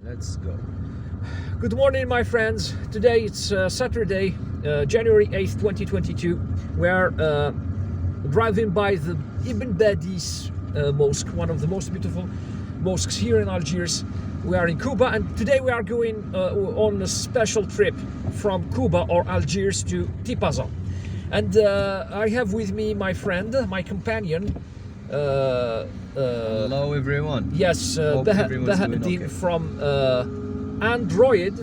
Let's go. Good morning, my friends. Today it's Saturday, January 8th, 2022. We are driving by the Ibn Badis mosque, one of the most beautiful mosques here in Algiers. We are in Kouba, and today we are going on a special trip from Kouba or Algiers to Tipasa. And I have with me my friend, my companion. Hello everyone. Yes, Bahaddin okay. from Android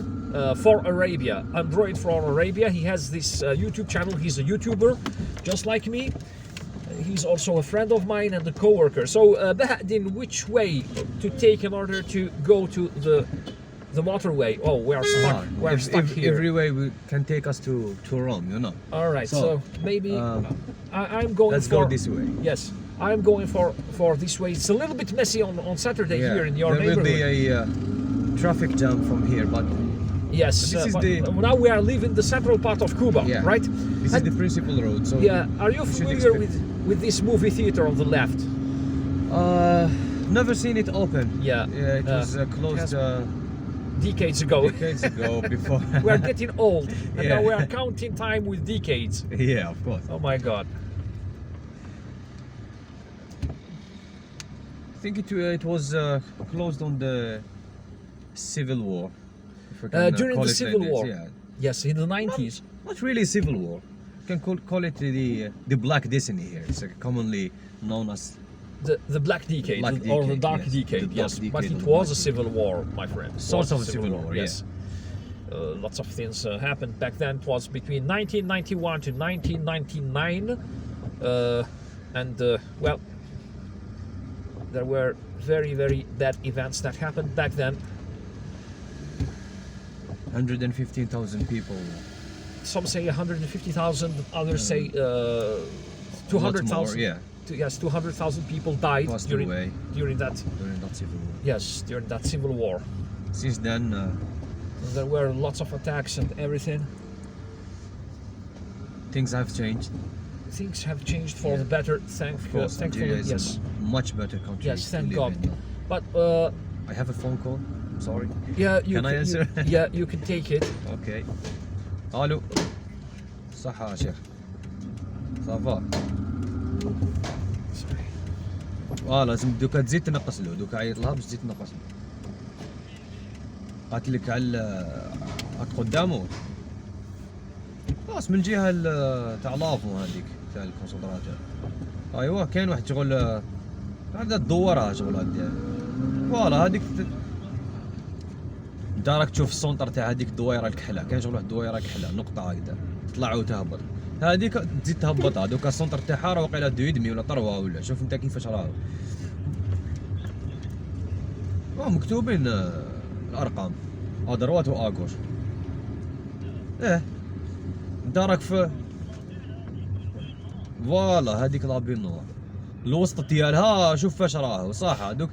for Arabia. Android for Arabia. He has this YouTube channel. He's a YouTuber, just like me. He's also a friend of mine and a co-worker. So Bahaddin, which way to take in order to go to the motorway? Oh, we are stuck. We're stuck here. Every way can take us to Rome, you know. All right. So maybe I'm going. Let's go this way. Yes. I'm going for this way. It's a little bit messy on Saturday here in your neighborhood. There will be a traffic jam from here, but yes. Now we are leaving the central part of Kouba, right? This is the principal road. So yeah. Are you familiar with this movie theater on the left? Never seen it open. Yeah. Yeah, it was closed decades ago. Decades ago, before. We are getting old, and now we are counting time with decades. Yeah, of course. Oh my God. I think it was closed on the Civil War. During the Civil War. Yeah. Yes, in the 90s. Not really Civil War. You can call it the Black Destiny here. It's commonly known as the Black Decade, or the Dark Decade. Yes, but it was a civil war, my friend. Sort of a civil war. Yes. Lots of things happened back then. It was between 1991 to 1999, and well, there were very, very bad events that happened back then. 115,000 people. Some say 150,000, others say 200,000. Yeah. Yes, 200,000 people died during that Civil War. Yes, during that Civil War. Since then, there were lots of attacks and everything. Things have changed. Things have changed for the better, thankfully. Algeria Yes, much better country. yes, thank God. But I have a phone call. I'm sorry. yeah, Can I answer? Yeah, you can take it. Okay. الو صحة يا شيخ صافا لازم دوكا تزيد تنقص له دوكا عيط لها باش تزيد تنقص له قالت لك على هاك قدامه خلاص من الجهة تاع لافو هذيك تاع الكونسنتراتور ايوا كاين واحد شغل عندها تدورها شغل هادي فوالا هذيك انت راك تشوف السونتر تاع هذيك الدويره الكحله كاين شغل واحد الدويره كحله نقطه هكذا تطلع وتهبط هذيك تزيد تهبطها دوكا السونتر تاعها راه واقيلا 2.5 ولا 3 ولا شوف انت كيفاش راهو مكتوبين الارقام ادروات واغوش انت راك في فوالا هذيك لابينو الوسط ديالها شوف فاش راهو صح هذوك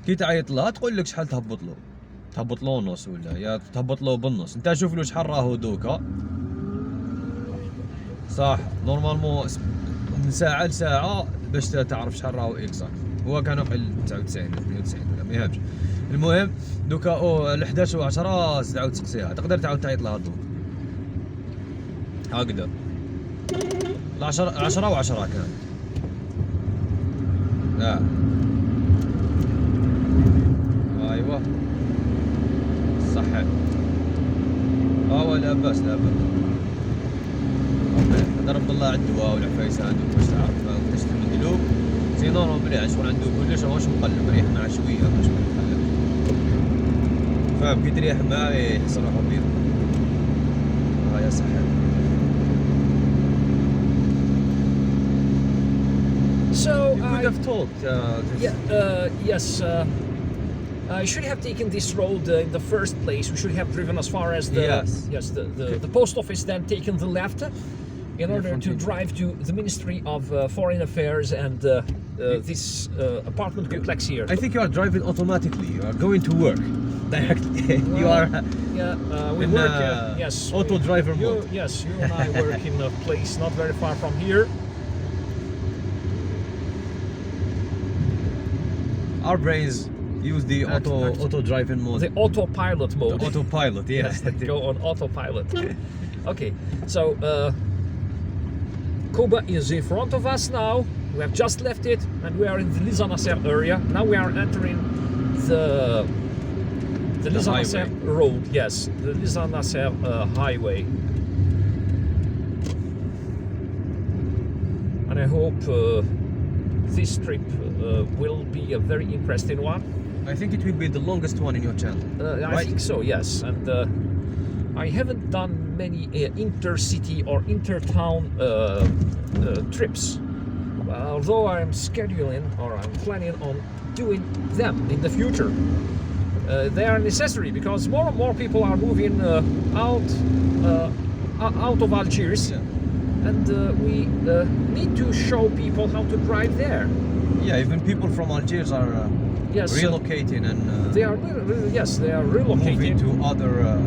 كي تعيط لها تقول لك شحال تهبط له نص ولا يا تهبط له بالنص انت شوف له شحال راهو دوكا صح نورمالمون من ساعه لساعه باش تعرف شحال راهو اكزاكت هو كان واقيلا 99 ولا 98 ولا ما يهمش المهم دوكا ال 11 و10 تعاود تسقسيها تقدر تعاود تعيط لها دوك هكذا 10 و10 كانت ايوه صح لا باس ضرب الله على الدواء والعفايس هذوك باش تعرف تشتري من قلوب زي نورمال مليح شغل عنده كلش ماهوش مقلب ريح مع شويه باش ما يتقلب فاهم كي تريح معاه يحس روحو بيه يا صح So you could have talked yes I should have taken this road in the first place. We should have driven as far as the post office, then taken the left in order to drive to the Ministry of Foreign Affairs and this apartment complex here. I think you are driving automatically. You are going to work directly. You are we work yes auto driver mode. Yes, you and I work in a place not very far from here. Our brains use the auto driving mode. The autopilot mode. The autopilot, yes. Go on autopilot. Okay, so Kouba is in front of us now. We have just left it, and we are in the Lizanasser area. Now we are entering the Lizanasser road. Yes, the Lizanasser highway. And I hope this trip will be a very interesting one. I think it will be the longest one in your channel. I think so, yes. And I haven't done many intercity or intertown trips, although I'm scheduling or I'm planning on doing them in the future. They are necessary because more and more people are moving out of Algiers, and we need to show people how to drive there. Yeah, even people from Algiers are relocating and they are they are relocating moving to other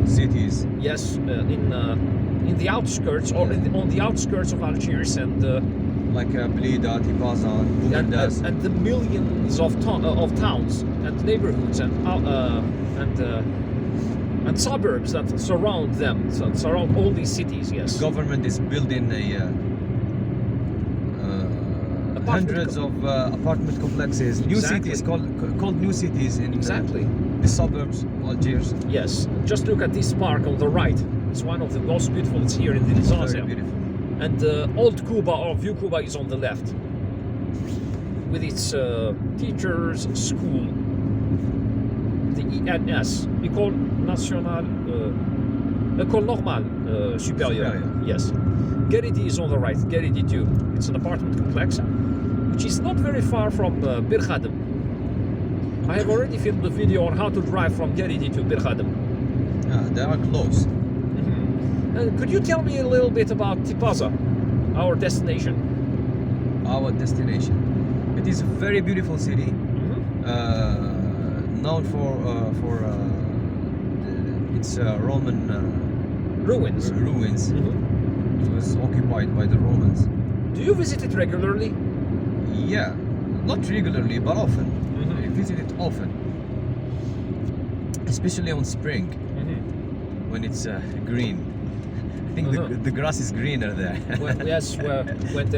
cities. Yes, in the outskirts or on the outskirts of Algiers, and like Blida, Tipasa, and the millions of towns and neighborhoods and suburbs that surround them, surround all these cities. Yes, the government is building hundreds of apartment complexes, new cities called new cities in the suburbs of Algiers. Yes, just look at this park on the right. It's one of the most beautiful. It's here in the Lizanasser. Very beautiful. And old Kouba or Vieux Kouba is on the left, with its teachers' school, the ENS, École Nationale, École Normale Supérieure. Yes. Geridi is on the right, Geridi too. It's an apartment complex, which is not very far from Bir Khadem. I have already filmed a video on how to drive from Geridi to Bir Khadem. They are close. Could you tell me a little bit about Tipasa, our destination? Our destination. It is a very beautiful city, known for its Roman ruins. It was occupied by the Romans. Do you visit it regularly? Yeah, not regularly, but often. I visit it often, especially on spring when it's green. I think the grass is greener there. When there's when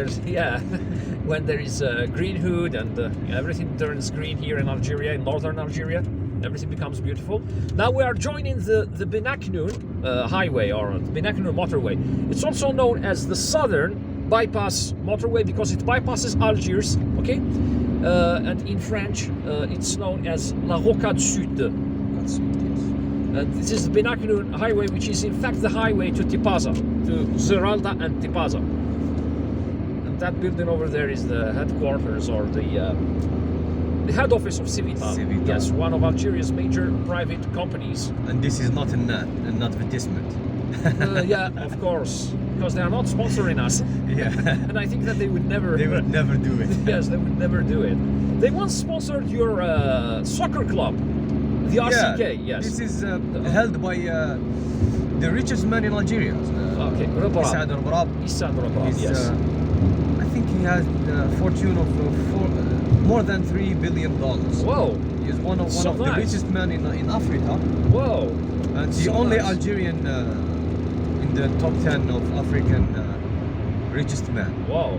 there is green hood and everything turns green here in Algeria, in northern Algeria, everything becomes beautiful. Now we are joining the Binocular Highway or Binocular Motorway. It's also known as the Southern Bypass Motorway because it bypasses Algiers. Okay, and in French it's known as La Rocade Sud. This is the Binocular Highway, which is in fact the highway to Tipasa, to Zeralda and Tipasa. And that building over there is the headquarters or the head office of Civital. Yes, one of Algeria's major private companies. And this is not an advertisement. Yeah, of course, because they are not sponsoring us. Yeah. And I think that they would never. They would never do it. Yes, they would never do it. They once sponsored your soccer club. The RCK, yes. This is held by the richest man in Algeria. Okay, Issad Rabrab. Yes. I think he has a fortune of more than $3 billion. Whoa! He's one of the richest men in Africa. Whoa! And the only Algerian in the top 10 of African richest men. Wow!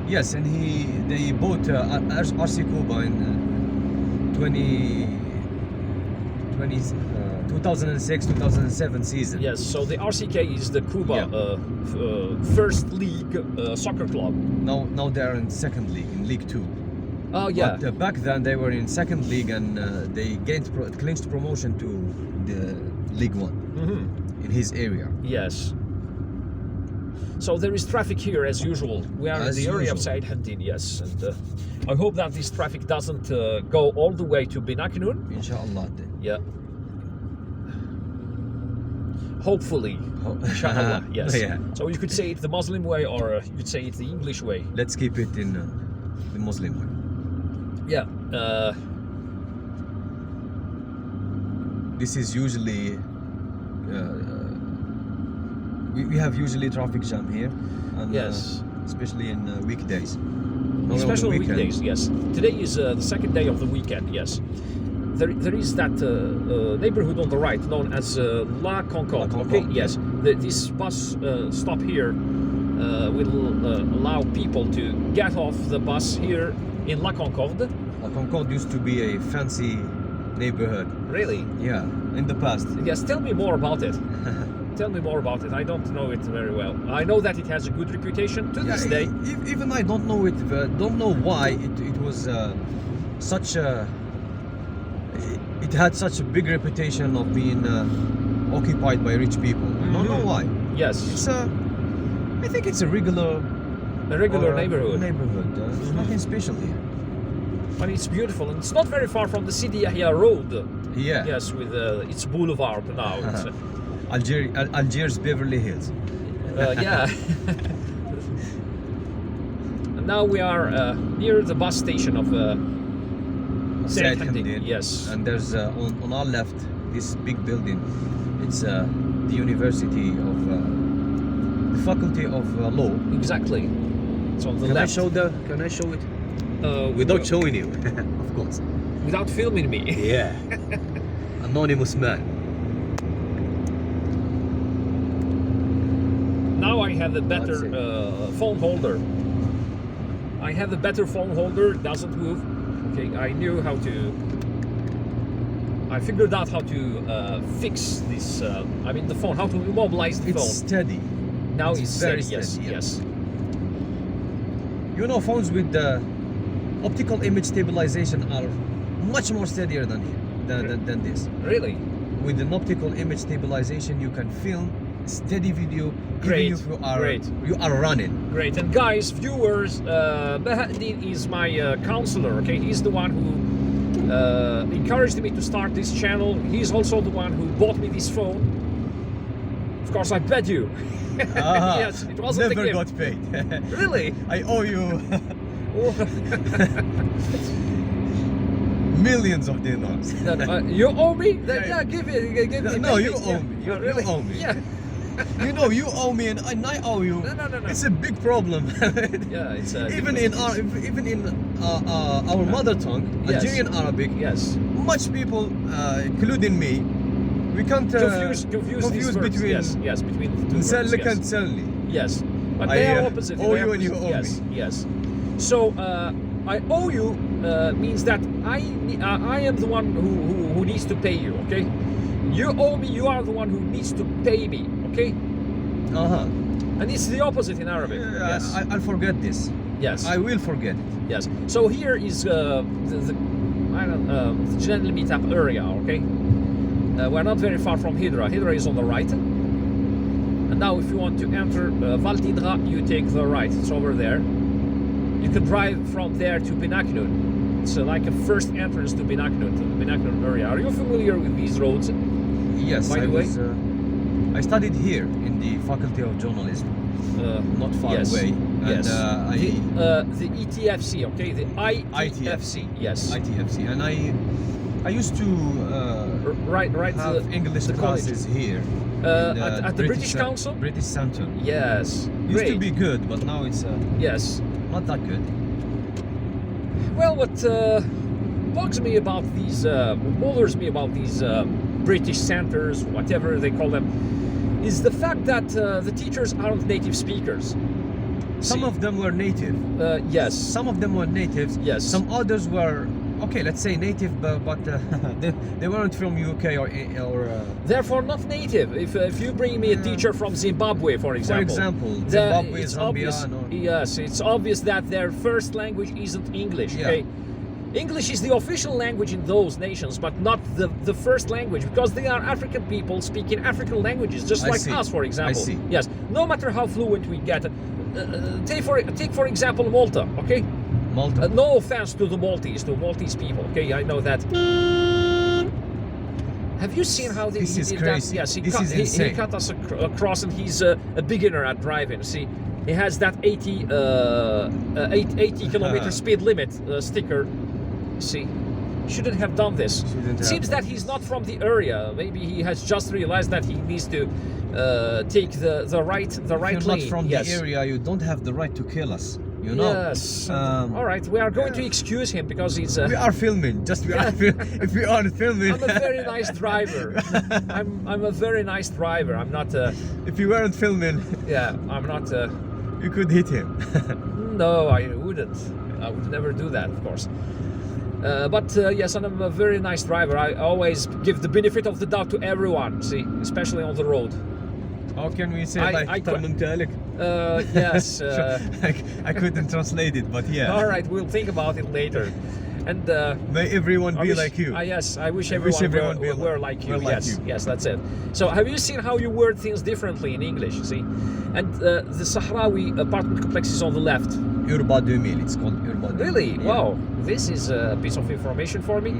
Yes, and they bought RC Kouba in 2006-2007 season. Yes, so the RCK is the Kouba first league soccer club. Now they're in second league, in League 2. Oh yeah. But back then they were in second league and they clinched promotion to the League 1 in his area. Yes. So there is traffic here as usual. We are in the area of Said Haddin, yes. And I hope that this traffic doesn't go all the way to Binocular. Inshallah. Yeah. Hopefully. Inshallah, yes. Yeah. So you could say it the Muslim way or you could say it the English way. Let's keep it in the Muslim way. Yeah. This is usually we have usually traffic jam here, and yes, especially in weekdays. Not especially on on the weekend. weekdays. Yes, today is the second day of the weekend. Yes, there is that neighborhood on the right known as La Concorde. La Okay, Concorde, yes, this bus stop here will allow people to get off the bus here in La Concorde. La Concorde used to be a fancy neighborhood. Really? Yeah, in the past. Yes. Tell me more about it. Tell me more about it. I don't know it very well. I know that it has a good reputation to this day. Even I don't know it. Don't know why it was such a. It had such a big reputation of being occupied by rich people. I don't know why. Yes. It's I think it's a regular neighborhood. Neighborhood. There's nothing special here. But it's beautiful, and it's not very far from the Sidi Yahya Road. Yeah. Yes, with its boulevard now. It's, Algiers, Beverly Hills. yeah. And now we are near the bus station of Saint Hamdi. Yes. And there's on our left this big building. It's the University of the Faculty of Law. Exactly. It's on the Can left. Can I show it? Without showing you, of course. Without filming me. Yeah. Anonymous man. Now I have a better phone holder. I have a better phone holder. It doesn't move. Okay, I knew how to. I figured out how to fix this. I mean, the phone. How to immobilize the It's phone. steady. Now it's it's very steady. Yes, steady, yeah. yes. You know, phones with optical image stabilization are much more steadier than this. Really? With an optical image stabilization, you can film steady video Great, even if great. you are running. Great. And guys, viewers, Bahadin is my counselor. Okay, he's the one who encouraged me to start this channel. He's also the one who bought me this phone. Of course, I bet you. Yes, it wasn't Never a gift. got paid. Really? I owe you millions of dinars. You owe me? Yeah. Give me. No, pay you me. owe Yeah. me. You Really? owe me. Yeah. You know, you owe me and I owe you. No. It's a big problem. Yeah, it's even in our mother tongue, Yes. Algerian Arabic. Yes. Much people, including me, we can't Confuse these verbs. between yes, between the two Nsallek verbs. and Nsalli. Yes, but I, they are opposite. owe They are you and you opposite. owe yes, me. Yes. So I owe you means that I am the one who needs to pay you. Okay, you owe me. You are the one who needs to pay me. Okay, and it's the opposite in Arabic. Yes. I'll forget this. Yes. I will forget it. Yes. So here is the general meetup area. Okay, we're not very far from Hydra. Hydra is on the right. And now, if you want to enter Val d'Hydra, you take the right. It's over there. You can drive from there to Binocular. It's like a first entrance to Binocular, area. Are you familiar with these roads? Yes, By the way? I studied here in the Faculty of Journalism, not far yes. away. And Yes. The ETFC, okay, the ITFC. Yes. ITFC, and I used to right. have English the college. classes here. At the British Council. British Center. Yes. Used Great. to be good, but now it's Yes. not that good. Well, what bothers me about these British centers, whatever they call them, is the fact that the teachers aren't native speakers. Some of them were native. Yes. Some of them were natives. Yes. Some others were, okay, let's say native, but they weren't from UK or. Therefore, not native. If you bring me a teacher from Zimbabwe, for example, Zimbabwe, it's Zambia, obvious. no. Yes, it's obvious that their first language isn't English. Yeah. Okay. English is the official language in those nations, but not the first language, because they are African people speaking African languages, just I like see. us, for example. I see. Yes. No matter how fluent we get. Take for example Malta. Okay. Malta. No offense to the Maltese people. Okay, I know that. Have you seen how This he is did crazy. that? Yes, This is he insane. cut us across, and he's a beginner at driving. See, he has that 80 kilometer speed limit sticker. See, shouldn't have done this. Shouldn't have Seems done that he's not from the area. Maybe he has just realized that he needs to take the right If you're lane. not from Yes. the area, you don't have the right to kill us. you know. Yes. All right, we are going to excuse him because he's. We are filming. Just we are. If we aren't filming. I'm a very nice driver. I'm a very nice driver. I'm not. If you weren't filming. Yeah, I'm not. You could hit him. No, I wouldn't. I would never do that, of course. But yes, I'm a very nice driver. I always give the benefit of the doubt to everyone. See, especially on the road. How can we say yes. I couldn't translate it, but yeah. All right, we'll think about it later. And may everyone be like you. Yes, I wish everyone were like you. Yes, that's it. So, have you seen how you word things differently in English? See, and the Sahrawi apartment complex is on the left. Urba 2000. It's called Urba 2000. Really? Yeah. Wow, this is a piece of information for me.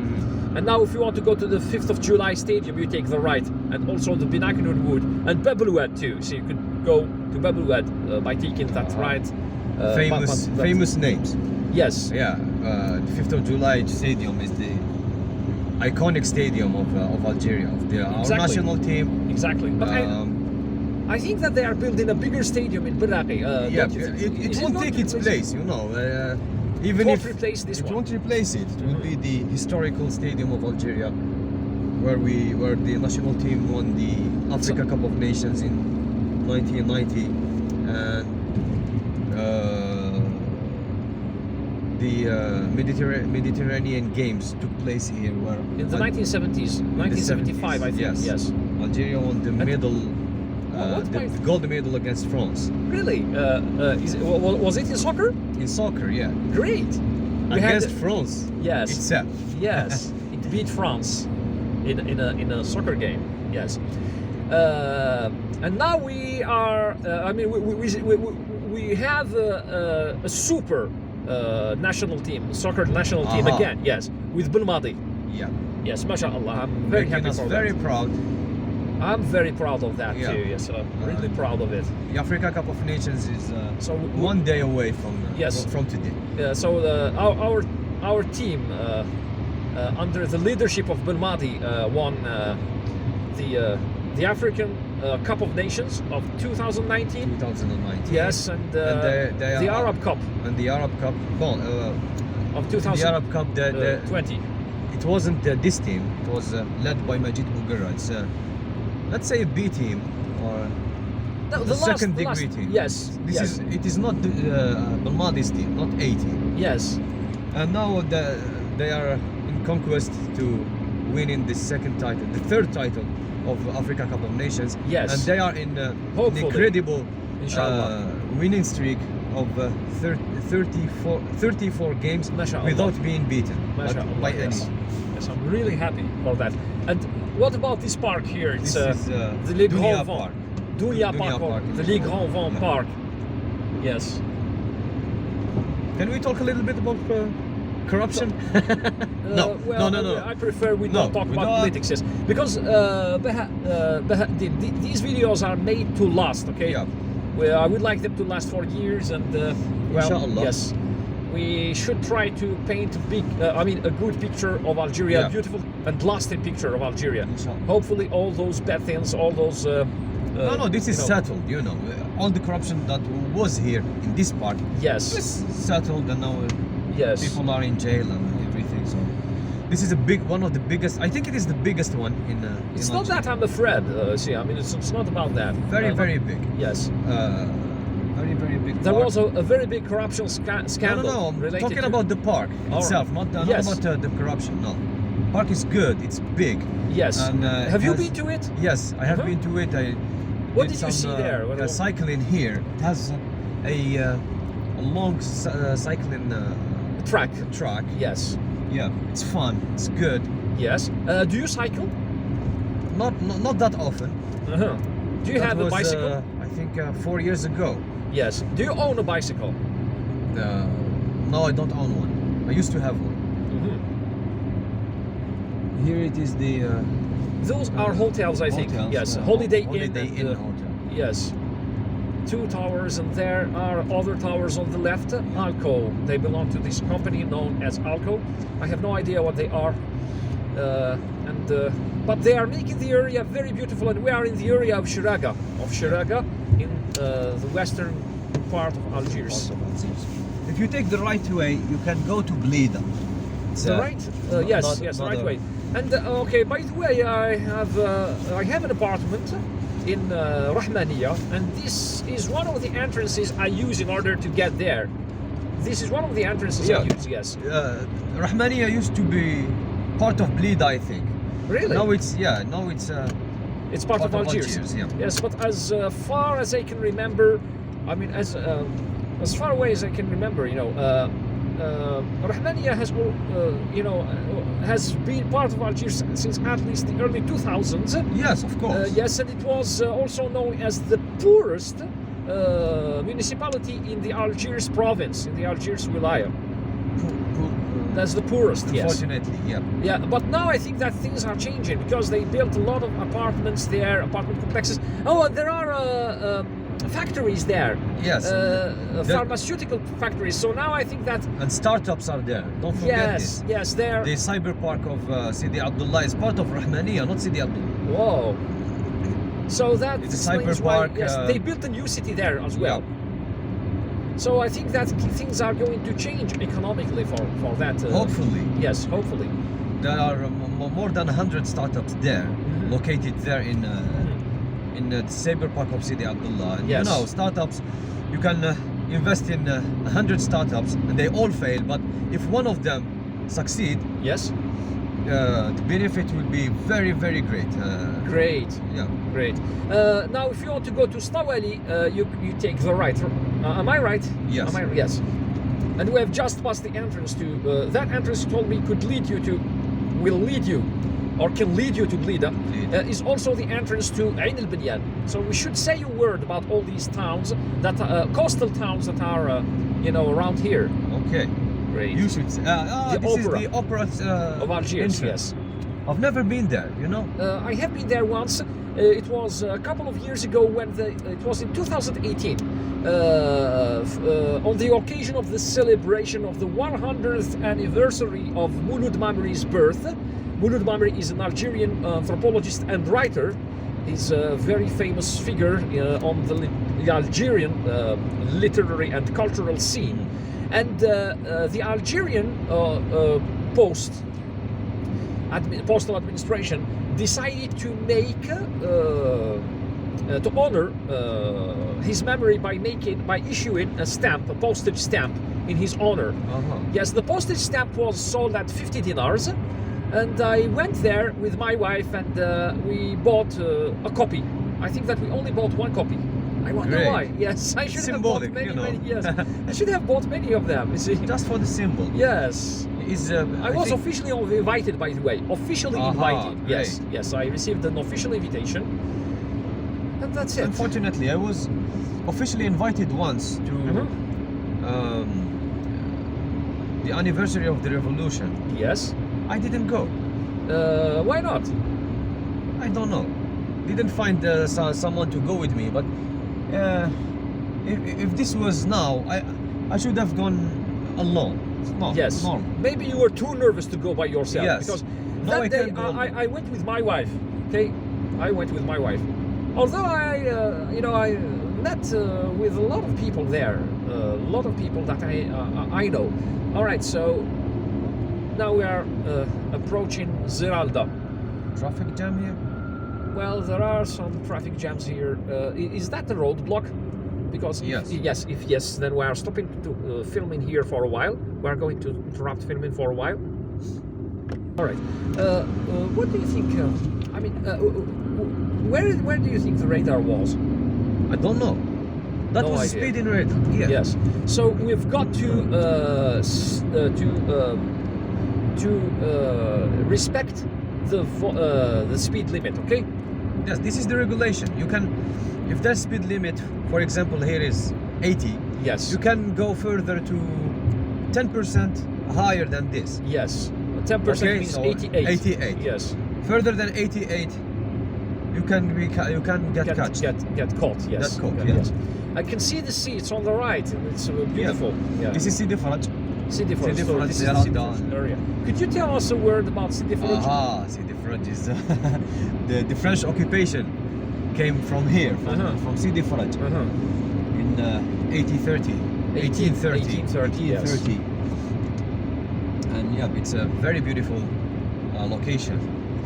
And now, if you want to go to the 5th of July Stadium, you take the right, and also the Binocular Highway and Babeloued too. So you could go to Babeloued by taking that right. Famous names. Yes. Yeah. The 5th of July Stadium is the iconic stadium of Algeria, of our national team. Exactly. But I think that they are building a bigger stadium in Beraki. Yeah, it won't take its place, you know. Even if it won't replace it, it will be the historical stadium of Algeria, where the national team won the Africa Cup of Nations in 1990, and the Mediterranean Games took place here. Where in the 1970s, 1975, I think. Yes. Algeria won the medal. The gold medal against France. Really? Was it in soccer? In soccer, yeah. Great. Against France. Yes. Itself. Yes. It beat France in a soccer game. Yes. And now we are. We have a super national team, soccer national team again. Yes, with Belmadi. Yeah. Yes, mashallah. I'm very happy for that. Very proud. I'm very proud of that too. Yes, I'm really proud of it. The Africa Cup of Nations is one day away from today. So our team under the leadership of Belmadi won the African Cup of Nations of 2019. 2019. Yes, and the Arab Cup. And the Arab Cup, of 2020. The Arab Cup, 20. It wasn't this team. It was led by Majid Bouguerra. It's let's say a B team or the second degree team. Yes. It is not Belmadi's team, not A team. Yes. And now they are in conquest to win in the third title of Africa Cup of Nations. Yes. And they are in an incredible winning streak of 34 games without being beaten by any. Yes, I'm really happy for that. And what about this park here? It's the Le Grand Vent. Dunia Park. The Le Grand Vent Park. Yes. Can we talk a little bit about corruption? No. I prefer we don't talk about politics, yes. Because these videos are made to last, okay? Yeah. Well, I would like them to last for years, and Inshallah. Yes, we should try to paint a good picture of Algeria, a beautiful and lasting picture of Algeria. Inshallah. Hopefully, all those bad things, all those. This is settled. You know, all the corruption that was here in this part. Yes. It's settled, and now people are in jail and everything. So this is one of the biggest. I think it is the biggest one in. It's in not Algeria. that I'm afraid. It's not about that. Very big. Yes. Very big. There was a very big corruption scandal. No. I'm talking about the park itself, not about the corruption. No, park is good. It's big. Yes. And, have you been to it? Yes, I have been to it. What did you see there? Cycling here. It has a long cycling track. Yes. Yeah, it's fun. It's good. Yes. Do you cycle? Not that often. Do you have a bicycle? I think 4 years ago. Yes. Do you own a bicycle? No, I don't own one. I used to have one. Here it is the. Those are hotels, I think. Yes. Holiday Inn Hotel. Yes. 2 towers, and there are other towers on the left. Alco. They belong to this company known as Alco. I have no idea what they are. But they are making the area very beautiful, and we are in the area of Shiraga in the western part of Algiers. if you take the right way, you can go to Blida. It's, The right? Yes, the right way. And okay, by the way, I have an apartment in Rahmaniya, and this is one of the entrances I use in order to get there. This is one of the entrances I use, yes. Rahmaniya used to be part of Blida, I think. Really? Now it's it's part of Algiers. Yeah. Yes, but as far as I can remember, I mean, as far away as I can remember, Rahmaniya has, has been part of Algiers since at least the early 2000s. Yes, of course. Yes, and it was also known as the poorest municipality in the Algiers province, in the Algiers wilaya. That's the poorest, yes. Unfortunately, yeah. Yeah, but now I think that things are changing because they built a lot of apartments there, apartment complexes. Oh, and there are factories there. Yes. Pharmaceutical factories. So now I think that... And startups are there. Don't forget this. Yes, there. The cyber park of Sidi Abdullah is part of Rahmaniya, not Sidi Abdullah. Whoa. So that it's a cyber why, park. Yes, they built a new city there as well. Yeah. So I think that things are going to change economically for that. Hopefully. Yes, hopefully. There are more than 100 startups there, located there in the cyber park of Sidi Abdullah. And yes. Startups, you can invest in 100 startups and they all fail, but if one of them succeed, yes, the benefit will be very, very great. Great. Yeah. Great. Now, if you want to go to Stawali, you take the right. Am I right? Yes. Yes. And we have just passed the entrance to that entrance. You told me could lead you to, will lead you, or can lead you to Blida. Is also the entrance to Ain al Binyan. So we should say a word about all these towns that coastal towns that are around here. Okay. Great. You should. This is the opera of Algiers. entrance. Yes. I've never been there. I have been there once. It was a couple of years ago when it was in 2018 on the occasion of the celebration of the 100th anniversary of Mouloud Mamri's birth. Mouloud Mamri is an Algerian anthropologist and writer. He's a very famous figure on the Algerian literary and cultural scene. And the Algerian postal administration decided to make to honor his memory by issuing a stamp, a postage stamp in his honor. Yes, the postage stamp was sold at 50 dinars, and I went there with my wife and we bought a copy. I think that we only bought one copy. I wonder why. Yes, I should have bought many. Yes, I should have bought many of them. You see, just for the symbol. Yes. I was officially invited, by the way. Officially invited. Yes, great. yes. I received an official invitation, and that's it. Unfortunately, I was officially invited once to the anniversary of the revolution. Yes. I didn't go. Why not? I don't know. Didn't find someone to go with me, but if this was now, I should have gone alone. Yes. Normal. Maybe you were too nervous to go by yourself. Yes. Because No, that day I went with my wife. Okay, I went with my wife. Although I met with a lot of people there, a lot of people that I know. All right, so now we are approaching Zeralda. Traffic jam here? Well, there are some traffic jams here. Is that the roadblock? Because if yes, then we are stopping to film in here for a while. We are going to interrupt filming for a while. All right. What do you think? Where do you think the radar was? I don't know. That was speeding radar. Yeah. Yes. So we've got to respect the speed limit. Okay. Yes, this is the regulation. You can, if there's speed limit, for example, here is 80. Yes. You can go further to 10% higher than this. Yes. 10% means so 88. 88. Yes. Further than 88, you can get caught. Get caught. Yes. Get caught. Yes. I can see the sea. It's on the right. It's beautiful. Yeah. This is Sidi Faraj. Sidi Faraj. Sidi Faraj, This is Zeralda. Sidi Faraj area. Could you tell us a word about Sidi Faraj? Sidi Faraj is the French occupation came from here, from Sidi Faraj in 1830. 1830. 1830, yes. 1830. And yeah, it's a very beautiful location.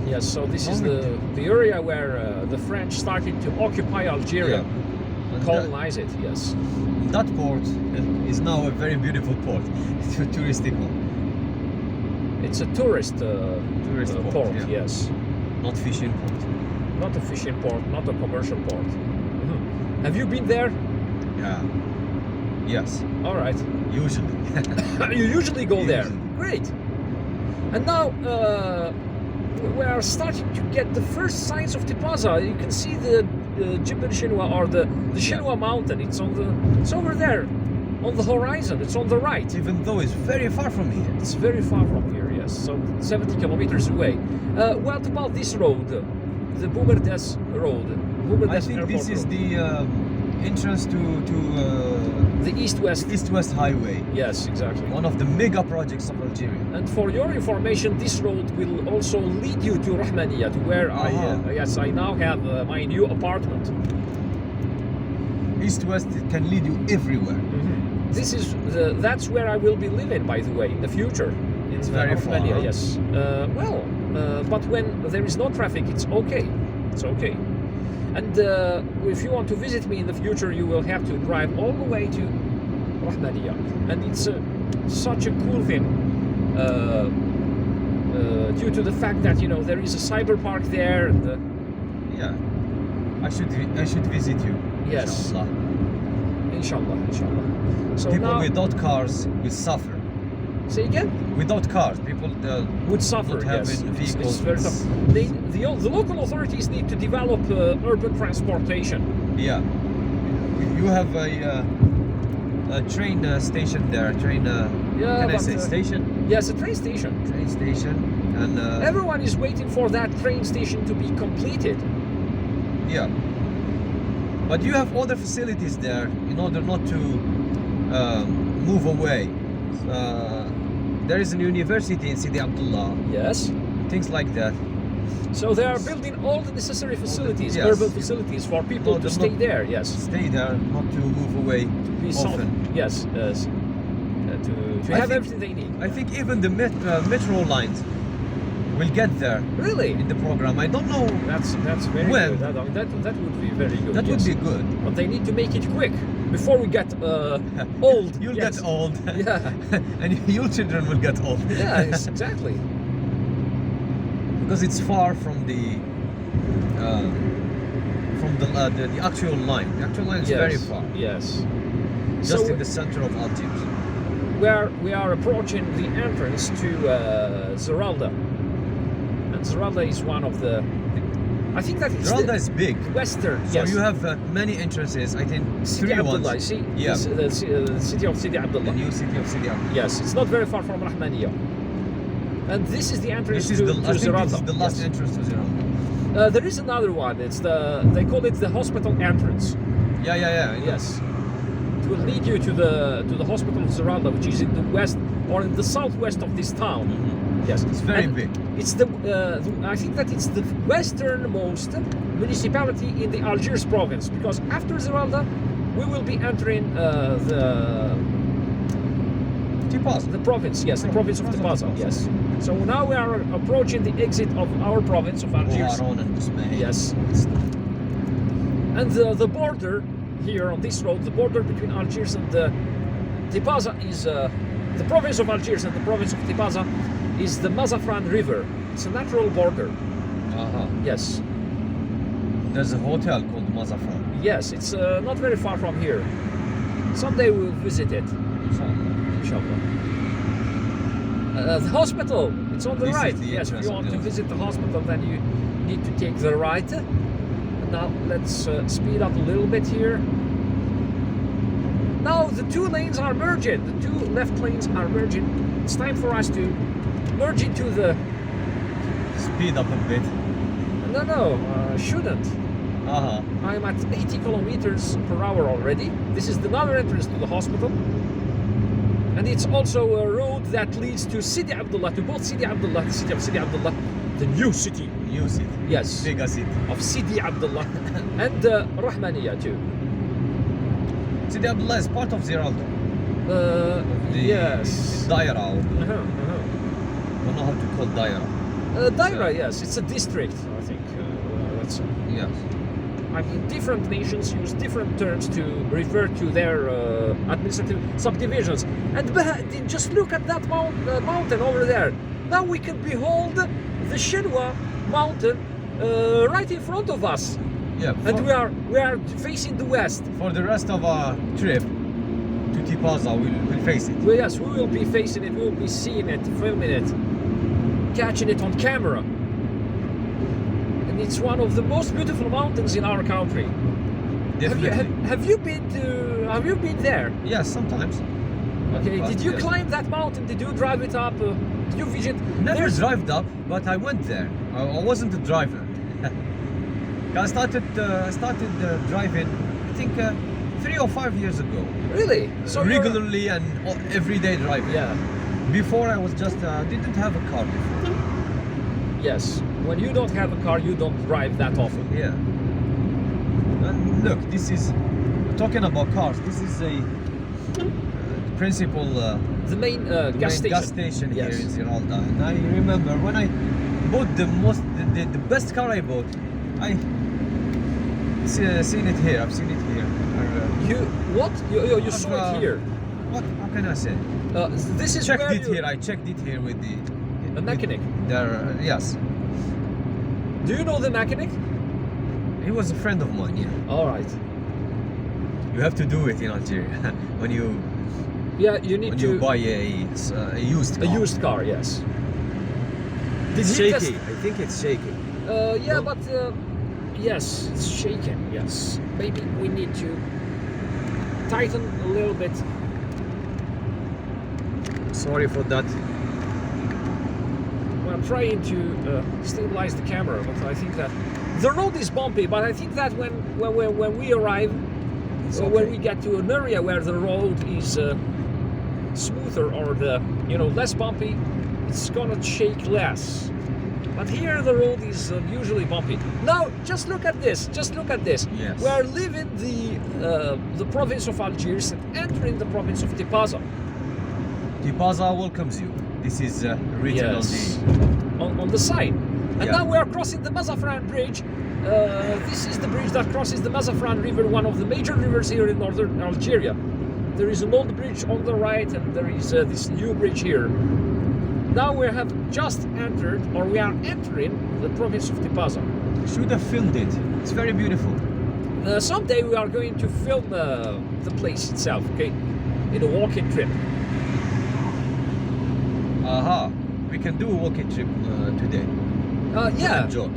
Yes, so this is the area where the French started to occupy Algeria, And colonize it, yes. that port is now a very beautiful port. It's a touristic one. It's a tourist, port, yeah. yes. Not fishing port. Not a fishing port, not a commercial port. Have you been there? Yeah. Yes. All right. Usually. You usually go there. Usually. Great. And now we are starting to get the first signs of Tipasa. You can see the Jibal Shinwa, or the Shinwa Mountain. It's over there, on the horizon. It's on the right. Even though it's very far from here. It's very far from here. Yes, so 70 kilometers away. What about this road, the Boumerdes Road? I think this is the entrance to the East-West Highway. Yes, exactly. One of the mega projects of Algeria. And for your information, this road will also lead you to Rahmaniya, to where I now have my new apartment. East-West, it can lead you everywhere. That's where I will be living, by the way, in the future. It's very far, Rahmaniya, huh? yes. But when there is no traffic, it's okay. It's okay. And if you want to visit me in the future, you will have to drive all the way to Rahmaniya. And it's such a cool thing due to the fact that, you know, there is a cyber park there. And, Yeah. I should visit you. yes. Inshallah. Inshallah. So People now, without cars will suffer. say again? Without cars, people Would suffer, not yes. having vehicles. It's very tough. The local authorities need to develop urban transportation. Yeah. You have a train station there. Can I say station? Yes, a train station. Train station. And Everyone is waiting for that train station to be completed. yeah. But you have other facilities there in order not to move away. There is a university in Sidi Abdullah, Yes. things like that. So they are building all the necessary facilities, yes. urban facilities, for people No, to they're stay not- there. Yes. Stay there, not to move away Be often. Yes. Yes. To I have think- everything they need. I think even the metro lines will get there Really? in the program. I don't know. That's very When? good. That would be very good. That yes. would be good. But they need to make it quick before we get old. You'll Yes. get old. Yeah. And your children will get old. Yes, exactly. Because it's far from the actual line. The actual line is Yes. very far. Yes. Just So in the center of Algiers. where we are approaching the entrance to Zeralda, and Zeralda is one of the. I think that it's Zeralda the is big. western. So yes. you have many entrances. I think Sidi 3 Abdullah. ones. See, Yeah. the city of Sidi The Abdullah. new city of Sidi Abdullah. Yes, it's not very far from Rahmaniya. And this is the entrance This is to, the to I think Zeralda. this is the last Yes. entrance to Zeralda. There is another one. It's they call it the hospital entrance. Yeah. I know. Yes. It will lead you to the hospital of Zeralda, which is in the west or in the southwest of this town. Yes, It's very And big. It's I think that it's the westernmost municipality in the Algiers province, because after Zeralda, we will be entering Tipasa. the province. Yes, the province of Tipasa. Yes. So now we are approaching the exit of our province of Algiers. Oharon and Bismay. Yes. And the border here on this road, the border between Algiers and Tipasa is the province of Algiers and the province of Tipasa is the Mazafran River. It's a natural border. Yes. There's a hotel called Mazafran. Yes, it's not very far from here. Someday we'll visit it, inshallah. The hospital, it's on the This is right. the Yes, if entrance you of want the to hospital. visit the hospital, then you need to take the right. And now let's speed up a little bit here. Now the two lanes are merging. The two left lanes are merging. It's time for us to merge into the. Speed up a bit. No, shouldn't. Uh-huh. I'm at 80 kilometers per hour already. This is another entrance to the hospital. And it's also a road that leads to Sidi Abdullah, to both Sidi Abdullah, the city of Sidi Abdullah, the new city, New city. yes, Bigger city. of Sidi Abdullah, and Rahmaniya too. Sidi Abdullah is part of Zeralda. Yes. Daira. I Uh-huh. don't know how to call Daira. Daira, yes, it's a district, I think. That's, Yes. I mean, different nations use different terms to refer to their administrative subdivisions. And just look at that mountain over there. Now we can behold the Shinwa Mountain right in front of us. Yeah. And we are facing the west. For the rest of our trip to Tipasa, we'll face it. Well, yes, we will be facing it. We will be seeing it, filming it, catching it on camera. And it's one of the most beautiful mountains in our country. Definitely. Have you been there? Yes, sometimes. Okay. But Did you yes. climb that mountain? Did you drive it up? Did you visit? Never There's- drove up, but I went there. I wasn't a driver. I started driving, I think 3 or 5 years ago. Really? So you're- Regularly and everyday driving. Yeah. Before I was just didn't have a car before. Yes. When you don't have a car, you don't drive that often. Yeah. And look, this is talking about cars. This is a principal The main gas station. gas station here Yes. in Zeralda. And I remember when I bought the best car I bought, I seen it here. I've seen it here. You what? You saw I've, it here. What? How can I say? This is Checked where it you, here. I checked it here with a mechanic. There, yes. Do you know the mechanic? He was a friend of mine. Yeah. All right. You have to do it in Algeria when you Yeah, you need to buy a used a car. used car. Yes. Did It's he shaky. test- I think it's shaky. Yeah, No? but yes, it's shaken. Yes, maybe we need to tighten a little bit. Sorry for that. I'm trying to stabilize the camera, but I think that the road is bumpy. But I think that when we arrive, It's when okay. we get to an area where the road is smoother or less bumpy, it's gonna shake less. But here the road is usually bumpy. Now just look at this. Just look at this. Yes. We are leaving the province of Algiers and entering the province of Tipasa. Tipasa welcomes you. This is written Yes. On the sign. And Yeah. now we are crossing the Mazafran Bridge. This is the bridge that crosses the Mazafran River, one of the major rivers here in northern Algeria. There is an old bridge on the right, and there is this new bridge here. Now we have just entered, or we are entering, the province of Tipasa. the. Should have filmed it. It's very beautiful. Someday we are going to film the place itself, okay? In a walking trip. Aha. We can do a walking trip today. Yeah. Joke.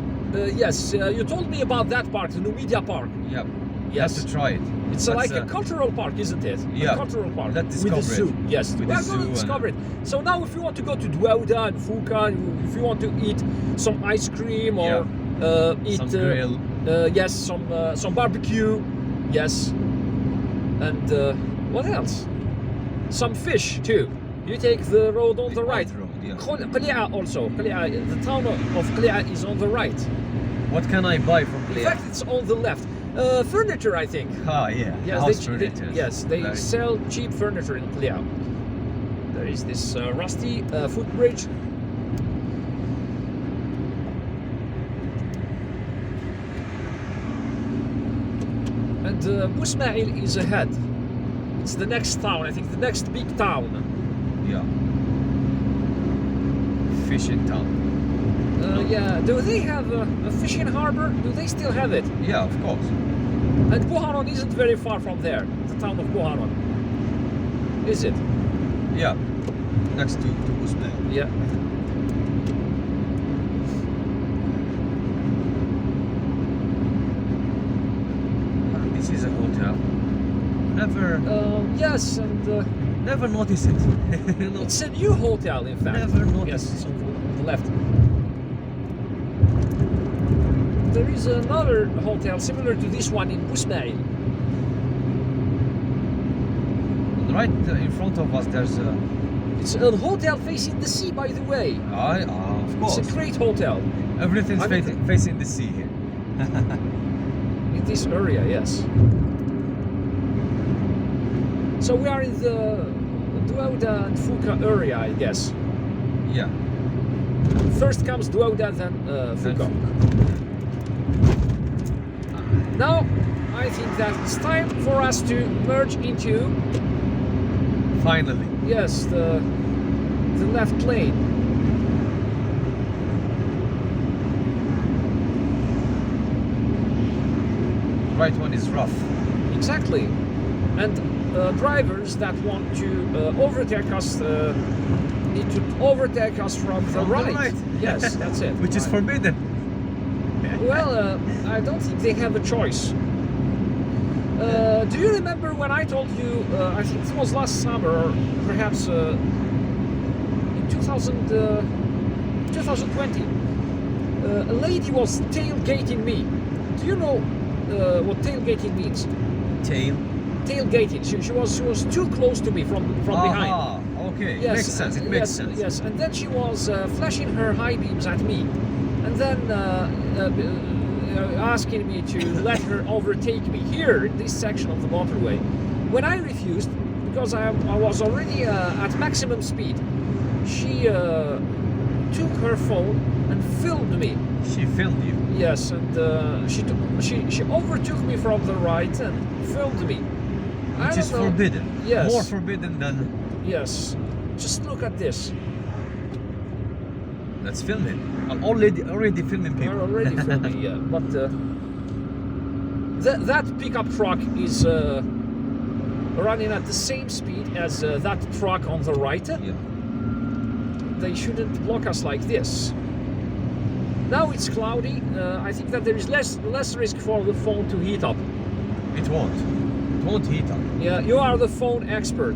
Yes, you told me about that park, the Numidia Park. Yeah. Yes. Have to try it. It's That's, like a cultural park, isn't it? yeah. A cultural park. Let's with a discover zoo. it. Yes, With we the are going zoo to and- discover it. So now if you want to go to Douada and Fouca, if you want to eat some ice cream or eat Some grill. yes, some barbecue, yes, and what else? Some fish too. You take the road on the right. Road, yeah. Qli'a also. Qli'a, the town of Qli'a is on the right. What can I buy from In Clea? fact, it's on the left. Furniture, I think. Ah, yeah. Yes, House they furniture. yes, they Very- sell cheap furniture in Qli'a. There is this rusty footbridge. And Bousmail is ahead. It's the next town, I think, the next big town. Yeah. Fishing town. Yeah, do they have a fishing harbor? Do they still have it? Yeah, of course. And Bouharon isn't very far from there, the town of Bouharon. Is it? Yeah. Next to Uzbek. Yeah. This is a hotel. Never, Yes, and never notice it. No. it's a new hotel, in fact. Never noticed. Yes, it's on the left. There is another hotel similar to this one in Bousmail. Right in front of us, there's a. It's a hotel facing the sea, by the way. Of course. It's a great hotel Everything's I mean- facing the sea here. in this area, yes. So we are in the Douda and Fuka area, I guess. Yeah. First comes Douda, then Fuka. Now, I think that it's time for us to merge into, Finally. yes, the left lane. Right one is rough. Exactly. And drivers that want to overtake us need to overtake us from the right. Yes, that's it. Which is Right. forbidden. Well, I don't think they have a choice. Do you remember when I told you, I think it was last summer, or perhaps in 2020, a lady was tailgating me. Do you know what tailgating means? Tail. Tailgating. She was too close to me from behind. Ah, okay. Yes, Makes sense. It makes yes, sense. Yes, and then she was flashing her high beams at me, and then asking me to let her overtake me here in this section of the motorway. When I refused, because I was already at maximum speed, she took her phone and filmed me. She filmed you. Yes, and she overtook me from the right and filmed me. Which is forbidden. Yes. More forbidden than. Yes. Just look at this. Let's film it. I'm already filming people. We're already filming, yeah. But that pickup truck is running at the same speed as that truck on the right. Yeah. They shouldn't block us like this. Now it's cloudy. I think that there is less risk for the phone to heat up. It won't. It won't heat up. Yeah, you are the phone expert.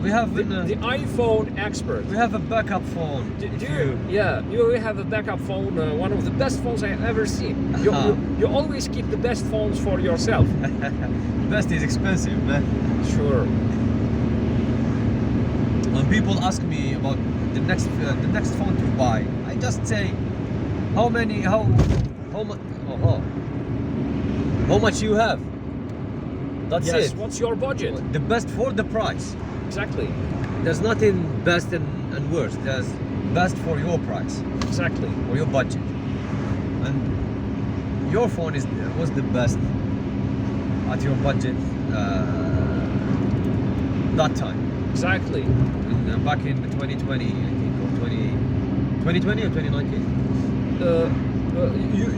We have The iPhone expert. we have a backup phone. You have a backup phone, one of the best phones I have ever seen. You always keep the best phones for yourself. Best is expensive, man. Sure. When people ask me about the next phone to buy, I just say, how much you have. That's Yes. it. What's your budget? The best for the price. Exactly. There's nothing best and worst. There's best for your price, Exactly. for your budget. And your phone was the best at your budget that time. Exactly. Back in 2020, I think, or 2020 or 2019.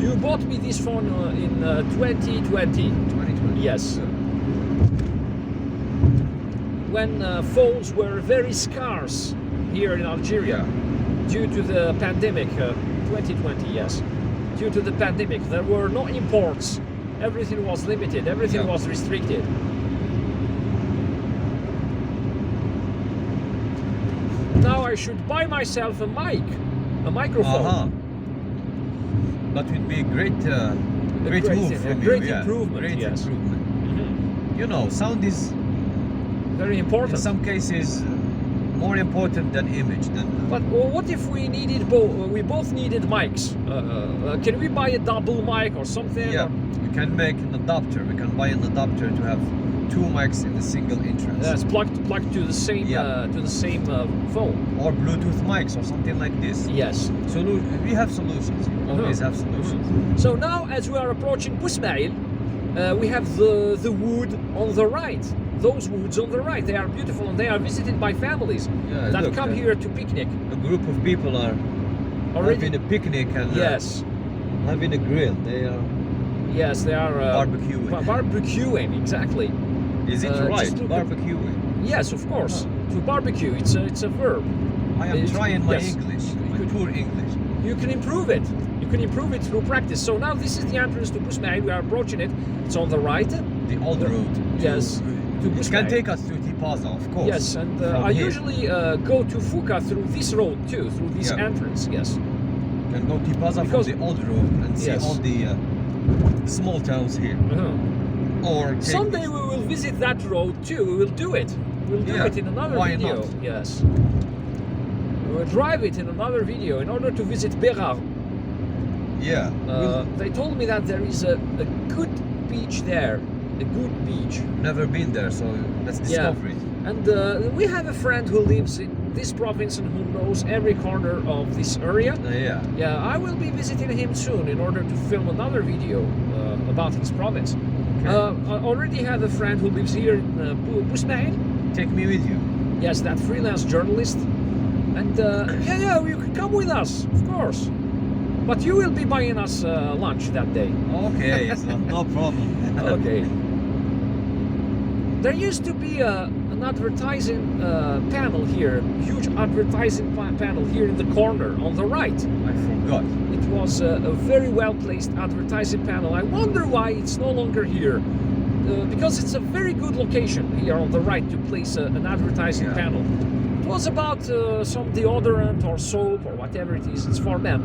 You bought me this phone in 2020. 2020. Yes. When phones were very scarce here in Algeria due to the pandemic, 2020, yes. Due to the pandemic, there were no imports. Everything was limited, everything was restricted. Now I should buy myself a microphone. That would be a great move from you. Great Yeah. improvement, Great yes. improvement. Mhm. You know, sound is Very in important. some cases more important than image. But what if we needed both? We both needed mics. Can we buy a double mic or something? Yeah, we can make an adapter. We can buy an adapter to have two mics in a single entrance. That's plugged to the same phone. Or Bluetooth mics or something like this. Yes. We have solutions. We always have solutions. So now, as we are approaching Bousmaïl, we have the wood on the right. Those woods on the right, they are beautiful and they are visited by families that look, come here to picnic. A group of people are having a picnic and Yes. having a grill. They are Yes, they are barbecuing. Barbecuing, exactly. Is it right? just look at- Barbecuing. Yes, of course. To barbecue, it's a verb. I am It's- trying my yes. English, my could- poor English. You can improve it. You can improve it through practice. So now this is the entrance to Bousmaïl. We are approaching it. It's on the right. The old road. Yes. To It can Bousmaïl. take us to Tipasa, of course. Yes, and From I here. usually go to Fuka through this road too, through this Yeah. entrance. Yes. You can go to Tipasa Because- from the old road and see Yes. all the small towns here. Or take Someday we will visit that road too. We will do it. We'll do Yeah, it in another why video. not? Yes. We will drive it in another video in order to visit Bérard. Yeah. They told me that there is a good beach there. A good beach. Never been there, so let's discover it. And we have a friend who lives in this province and who knows every corner of this area. Yeah. Yeah, I will be visiting him soon in order to film another video about his province. I already have a friend who lives here in Bousmail. Take me with you. Yes, that freelance journalist. And yeah, you can come with us, of course. But you will be buying us lunch that day. Okay, it's no problem. Okay. There used to be an advertising panel here, huge advertising panel here in the corner on the right. I forgot. It was a very well-placed advertising panel. I wonder why it's no longer here. Because it's a very good location here on the right to place an advertising panel. It was about some deodorant or soap or whatever it is. It's for men.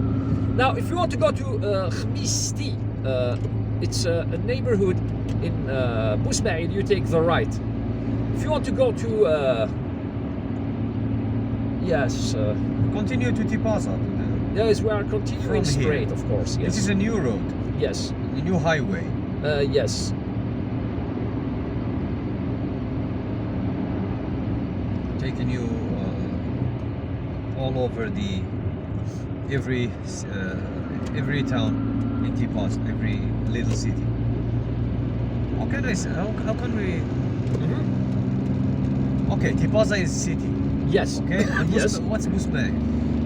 Now, if you want to go to Khmisti, it's a neighborhood in Bousmail, you take the right. If you want to go to Continue to Tipasa. yes, we are continuing From straight, here. of course. Yes. This is a new road, Yes. a new highway. Yes. Taking you all over every town in Tipasa, every little city. How can I say? How can we? Okay, Tipasa is city. Yes. Okay. And Yes. What's Bousmail?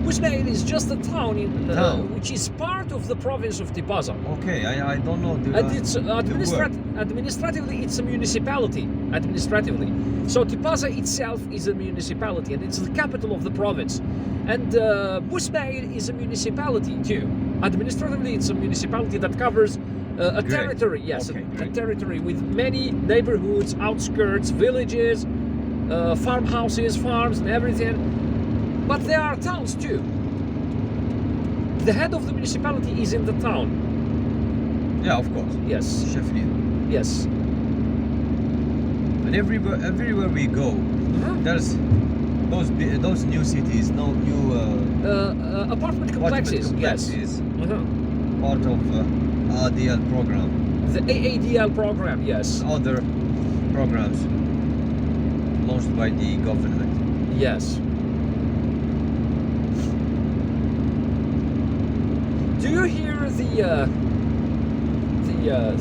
Bousmail is just a town in Town. which is part of the province of Tipasa. Okay, I don't know the. And it's administratively it's a municipality. Administratively, so Tipasa itself is a municipality, and it's the capital of the province. And Bousmail is a municipality too. Administratively, it's a municipality that covers a Great. territory. Yes, Okay, a great. territory with many neighborhoods, outskirts, villages, farmhouses, farms, and everything. But there are towns too. The head of the municipality is in the town. Yeah, of course. Yes, Sheffield. yes. And everywhere we go, there's those new cities, no new Apartment complexes. Yes. complexes, Uh-huh. part of ADL program, The AADL program. Yes. other programs launched by the government. Yes. Do you hear the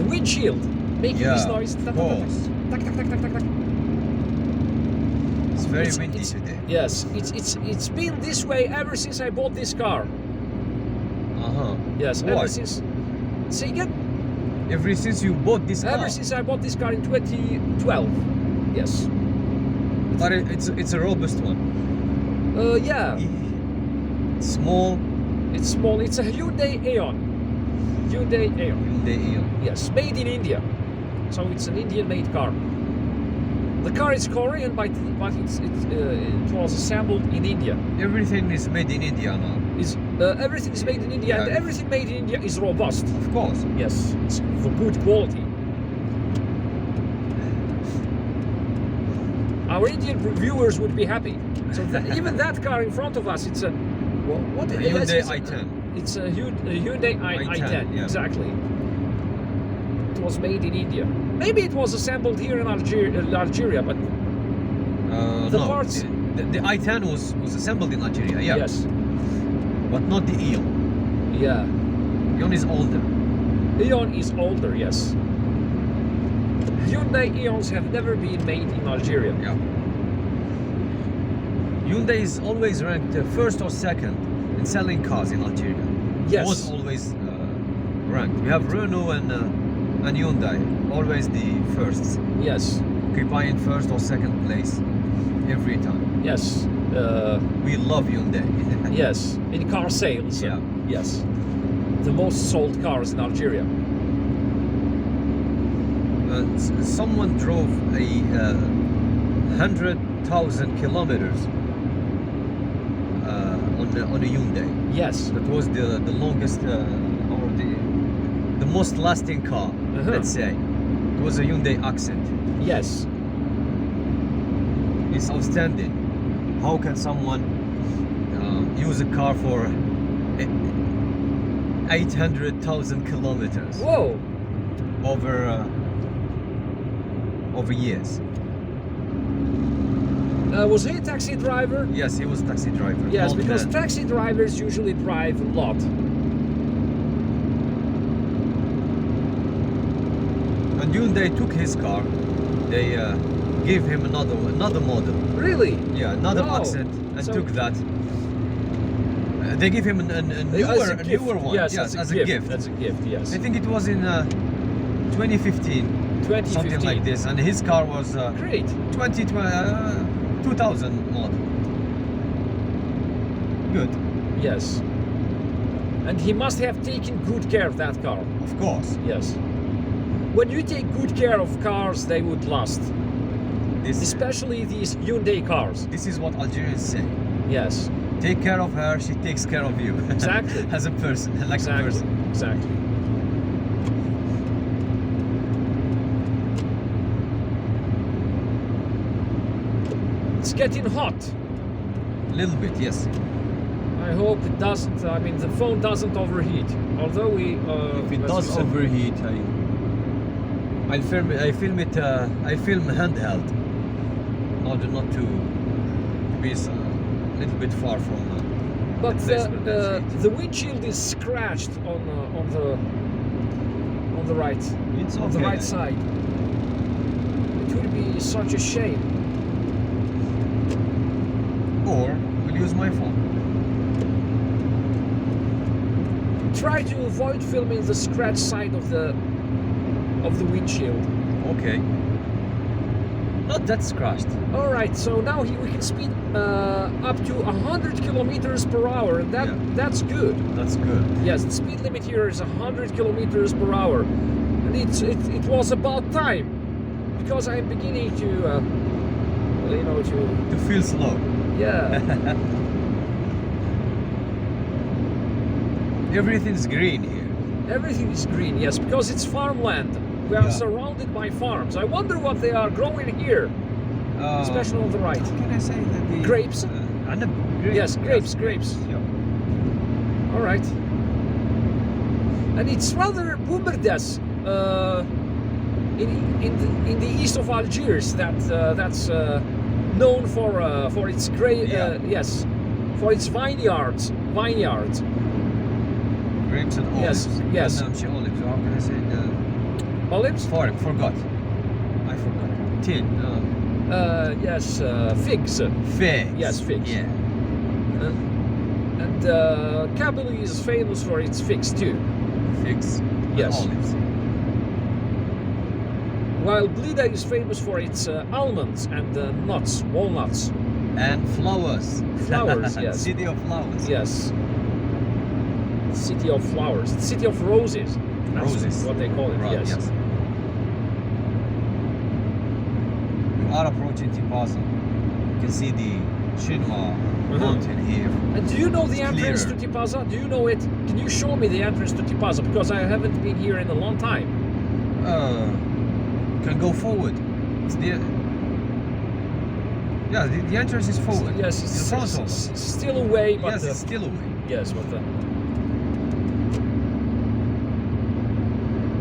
windshield making this Yeah, noise? of course. Tack, tack, tack, tack, tack, tack. It's very windy today. Yes, it's been this way ever since I bought this car. Yes, Why? ever since. Say again? Ever since you bought this car. Ever since I bought this car in 2012. Yes. But it's a robust one. Yeah. Small. It's small. It's a Hyundai Aeon. Hyundai Aeon. Hyundai Eon. Yes, made in India. So it's an Indian-made car. The car is Korean, but it was assembled in India. Everything is made in India now. Everything is made in India, and Yeah. everything made in India is robust. Of course. Yes, it's for good quality. Our Indian viewers would be happy. So even that car in front of us, it's a what? A yes, Hyundai it's i10. It's a Hyundai i10. yeah. Exactly. It was made in India. Maybe it was assembled here in Algeria, but the No, parts. the i10 was assembled in Algeria. Yeah. Yes. But not the Eon. Yeah. Eon is older. Eon is older. Yes. Hyundai Eons have never been made in Algeria. Yeah. Hyundai is always ranked first or second in selling cars in Algeria. Yes. Was always ranked. We have Renault and Hyundai, always the firsts, Yes. occupying first or second place every time. Yes. We love Hyundai. Yes. In car sales. Yeah. Yes. The most sold cars in Algeria. Someone drove a 100,000 kilometers on a Hyundai. Yes. That was the longest or the most lasting car. Uh-huh. Let's say it was a Hyundai Accent. Yes. It's outstanding. How can someone use a car for 800,000 kilometers Whoa. over years? Was he a taxi driver? Yes, he was taxi driver. Yes, Old because man. taxi drivers usually drive a lot. And when they took his car, they gave him another model. Really? Yeah, another Wow. accent, and So- took that. They give him a As newer one. Yes, Yes, as a gift. As As a gift, yes. I think it was in 2015, 2015. something like this, and his car was Great. 2000 model. Good, Yes. And he must have taken good care of that car. of course. Yes. When you take good care of cars, they would last. This Especially these Hyundai cars. this is what Algerians say. Yes. Take care of her, she takes care of you. Exactly. As a person, like a Exactly. person. Exactly. It's getting hot. A little bit, yes. I hope it doesn't. I mean, the phone doesn't overheat. Although we. If it as does we said- overheat, I film it. I film handheld. Not to be a little bit far from. But the place where that's the windshield is scratched on the right. It's On the okay. right side. It would be such a shame. Or we'll use my phone. Try to avoid filming the scratch side of the windshield. Okay. Not that scratched. All right, so now we can speed up to 100 kilometers per hour, and Yeah. that's good. That's good. Yes, the speed limit here is 100 kilometers per hour, and it was about time, because I'm beginning to To feel slow. yeah. Everything's green here. Everything is green, yes, because it's farmland. We are Yeah. surrounded by farms. I wonder what they are growing here, especially on the right. How can I say that the Grapes? عنب. Grapes. Yes, grapes. Yeah. All right. And it's rather Boumerdès in the east of Algiers that's known for its great Yeah. yes, for its vineyards. Grapes and olives. Yes. olives. How can I say Olives? Forgot. I forgot. Tin. Yes, figs. Figs. Yes, figs. Yeah. And Kabylie is famous for its figs too. Figs. Yes. And olives. While Blida is famous for its almonds and nuts, walnuts. And flowers. Flowers, yes. City of flowers. Yes. City of flowers. City of roses. That's Roses. what they call it. Right, yes. We are approaching Tipasa. You can see the Shinwa Mountain here. And do you know the It's entrance clearer. to Tipasa? Do you know it? Can you show me the entrance to Tipasa? Because I haven't been here in a long time. Can go forward. It's the the entrance is forward. Yes, in front of us. it's still away, but Yes, it's still away. yes, but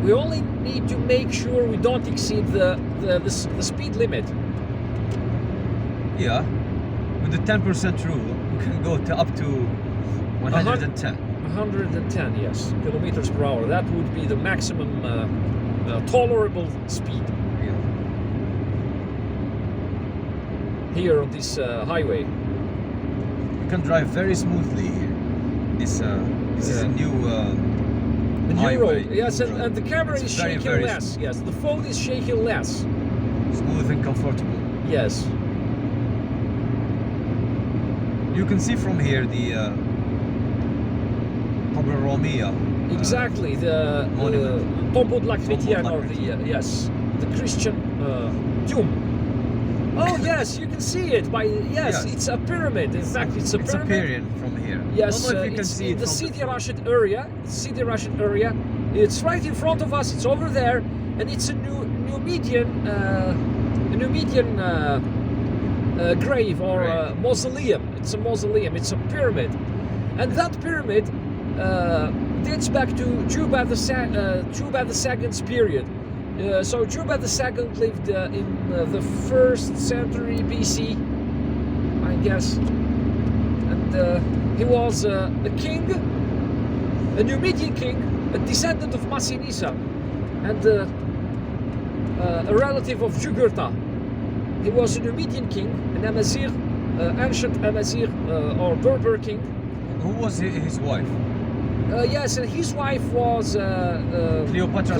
we only need to make sure we don't exceed the speed limit. Yeah, with the 10% rule, we can go up to 110. 110, yes, kilometers per hour. That would be the maximum tolerable speed Yeah. here on this highway. You can drive very smoothly here. This is a new The new highway. road, yes, and the camera It's is very, shaking very less. Yes, the phone is shaking less. smooth and comfortable. Yes, You can see from here the Qabr Romia. exactly. The monument. Tombeau de la Chrétienne, Tombeau or de la the yes, the Christian tomb. Oh yes, you can see it by Yes. it's a pyramid. In fact, it's a It's a pyramid. period from here. Yes, I don't know if you can it's see in it the from Sidi Rashid area. Sidi Rashid area. It's right in front of us. It's over there, and it's a Numidian grave or mausoleum. It's a mausoleum. It's a pyramid, and that pyramid dates back to Juba II's period. So Juba II lived in the 1st century BC, guess. And he was a king, a Numidian king, a descendant of Massinissa, and a relative of Jugurtha. He was a Numidian king, an Amazigh, ancient Amazigh or Berber king. Who was his wife? Yes, and his wife was Cleopatra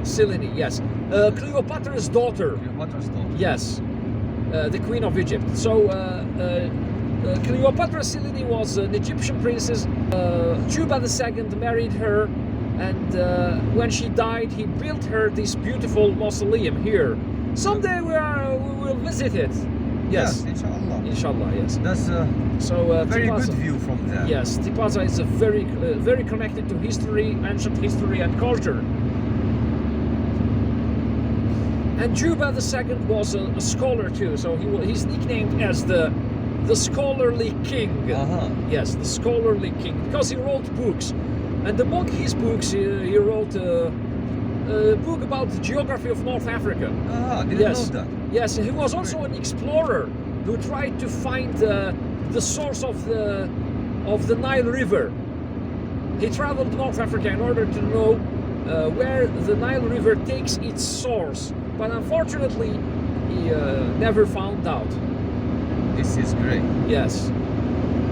Selene, yes. Cleopatra's daughter. Cleopatra's daughter. Yes, the Queen of Egypt. So Cleopatra Selene was an Egyptian princess. Juba II married her, and when she died, he built her this beautiful mausoleum here. Someday we will visit it. Yes, inshallah. Inshallah, yes. That's a very Tipasa, good view from there. Yes, Tipasa is a very connected to history, ancient history and culture. And Juba II was a scholar too, so he's nicknamed as the scholarly king. Yes, the scholarly king, because he wrote books, and among his books he wrote a book about the geography of North Africa. Didn't know that. Yes, he was also an explorer who tried to find the source of the Nile River. He traveled to North Africa in order to know where the Nile River takes its source, but unfortunately he never found out. This is great. Yes,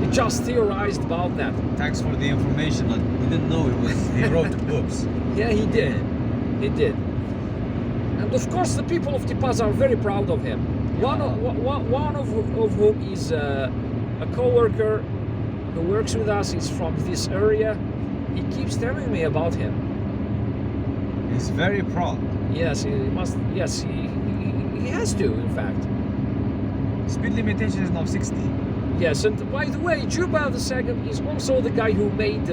he just theorized about that. Thanks for the information. I didn't know he wrote books. Yeah, he did. He did. And of course, the people of Tipasa are very proud of him. One of whom is a co-worker who works with us. He's from this area. He keeps telling me about him. He's very proud. Yes, he must. Yes, he has to. In fact. Speed limitation is now 60. Yes, and by the way, Juba II is also the guy who made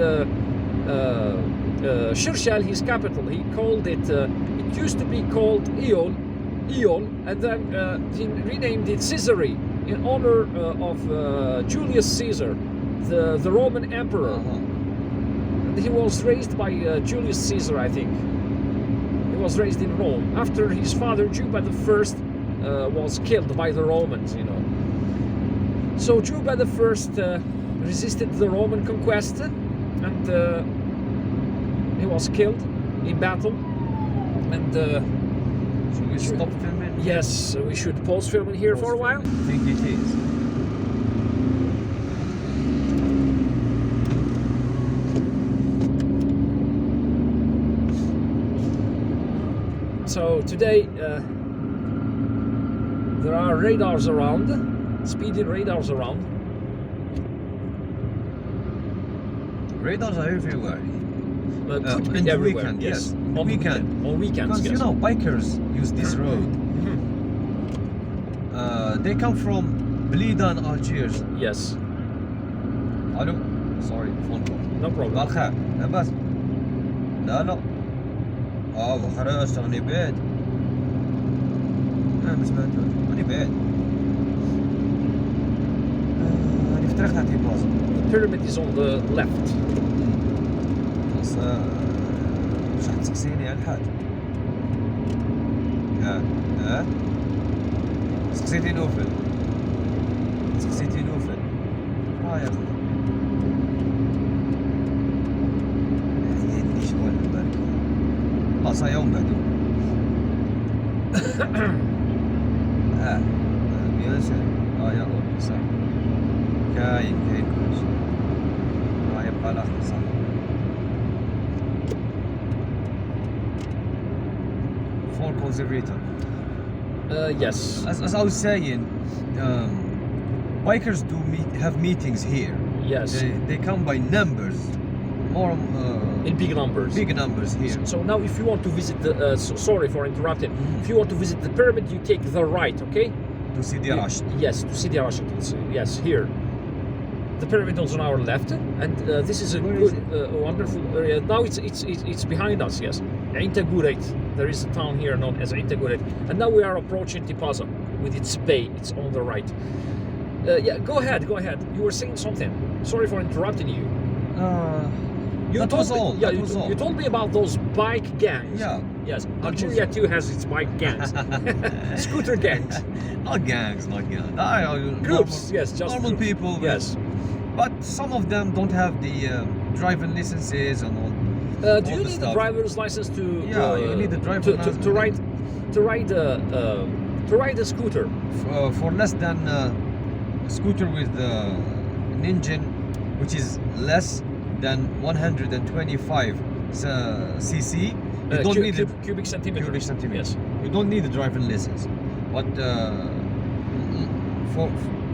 Shirshal his capital. He called it. It used to be called Iol, and then he renamed it Caesarea in honor of Julius Caesar, the Roman emperor. And he was raised by Julius Caesar, I think. He was raised in Rome after his father Juba I was killed by the Romans. You know. So Juba I resisted the Roman conquest, and he was killed in battle. And should we stop filming? Yes, we should pause filming here for a while. I think it is. So today there are radars around, speeding radars around. Radars are everywhere. Could be in the everywhere. weekend, yes. On weekend. On weekends, Because yes. you know, bikers use this road. They come from Blida and Algiers. Yes. Hello? Sorry, phone call. No problem. بالخير لا بس لا خرجت راني بعيد ما سمعتوش راني بعيد راني في طريق تاع تيباز. The pyramid is on the left. بس واش راح تسقسيني على الحاج؟ سقسيتي نوفل يا اخي عندي شغل بالك قصا يوم بعدو بيان سور يا ربي صح كاين كلشي يبقى الاخر صح. For conservator. Yes. As I was saying, bikers have meetings here. Yes. They come by numbers, more In big numbers. big numbers here. So now, if you want to visit the, sorry for interrupting. If you want to visit the pyramid, you take the right, okay? To see the rush. Yes, to see the Rashid. Yes, here. The pyramid is on our left, and this is a good, wonderful area. Now it's behind us. Yes, Ain Taguret. There is a town here known as Ain Taguret, and now we are approaching Tipasa with its bay. It's on the right. Yeah, go ahead. You were saying something. Sorry for interrupting you. That told was me, all. Yeah, That was all. you told me about those bike gangs. Yeah. Yes, That Algeria was- too has its bike gangs, scooter gangs, Not gangs. Groups. groups. Yes, just normal groups. people. with- Yes. But some of them don't have the driving licenses and all. Do all you the need a stuff. driver's license to? Yeah, you need a driver's license. to ride a scooter. For less than a scooter with an engine which is less than 125 cc, you don't need a cubic centimeter. cubic centimeter. Yes. You don't need a driving license. But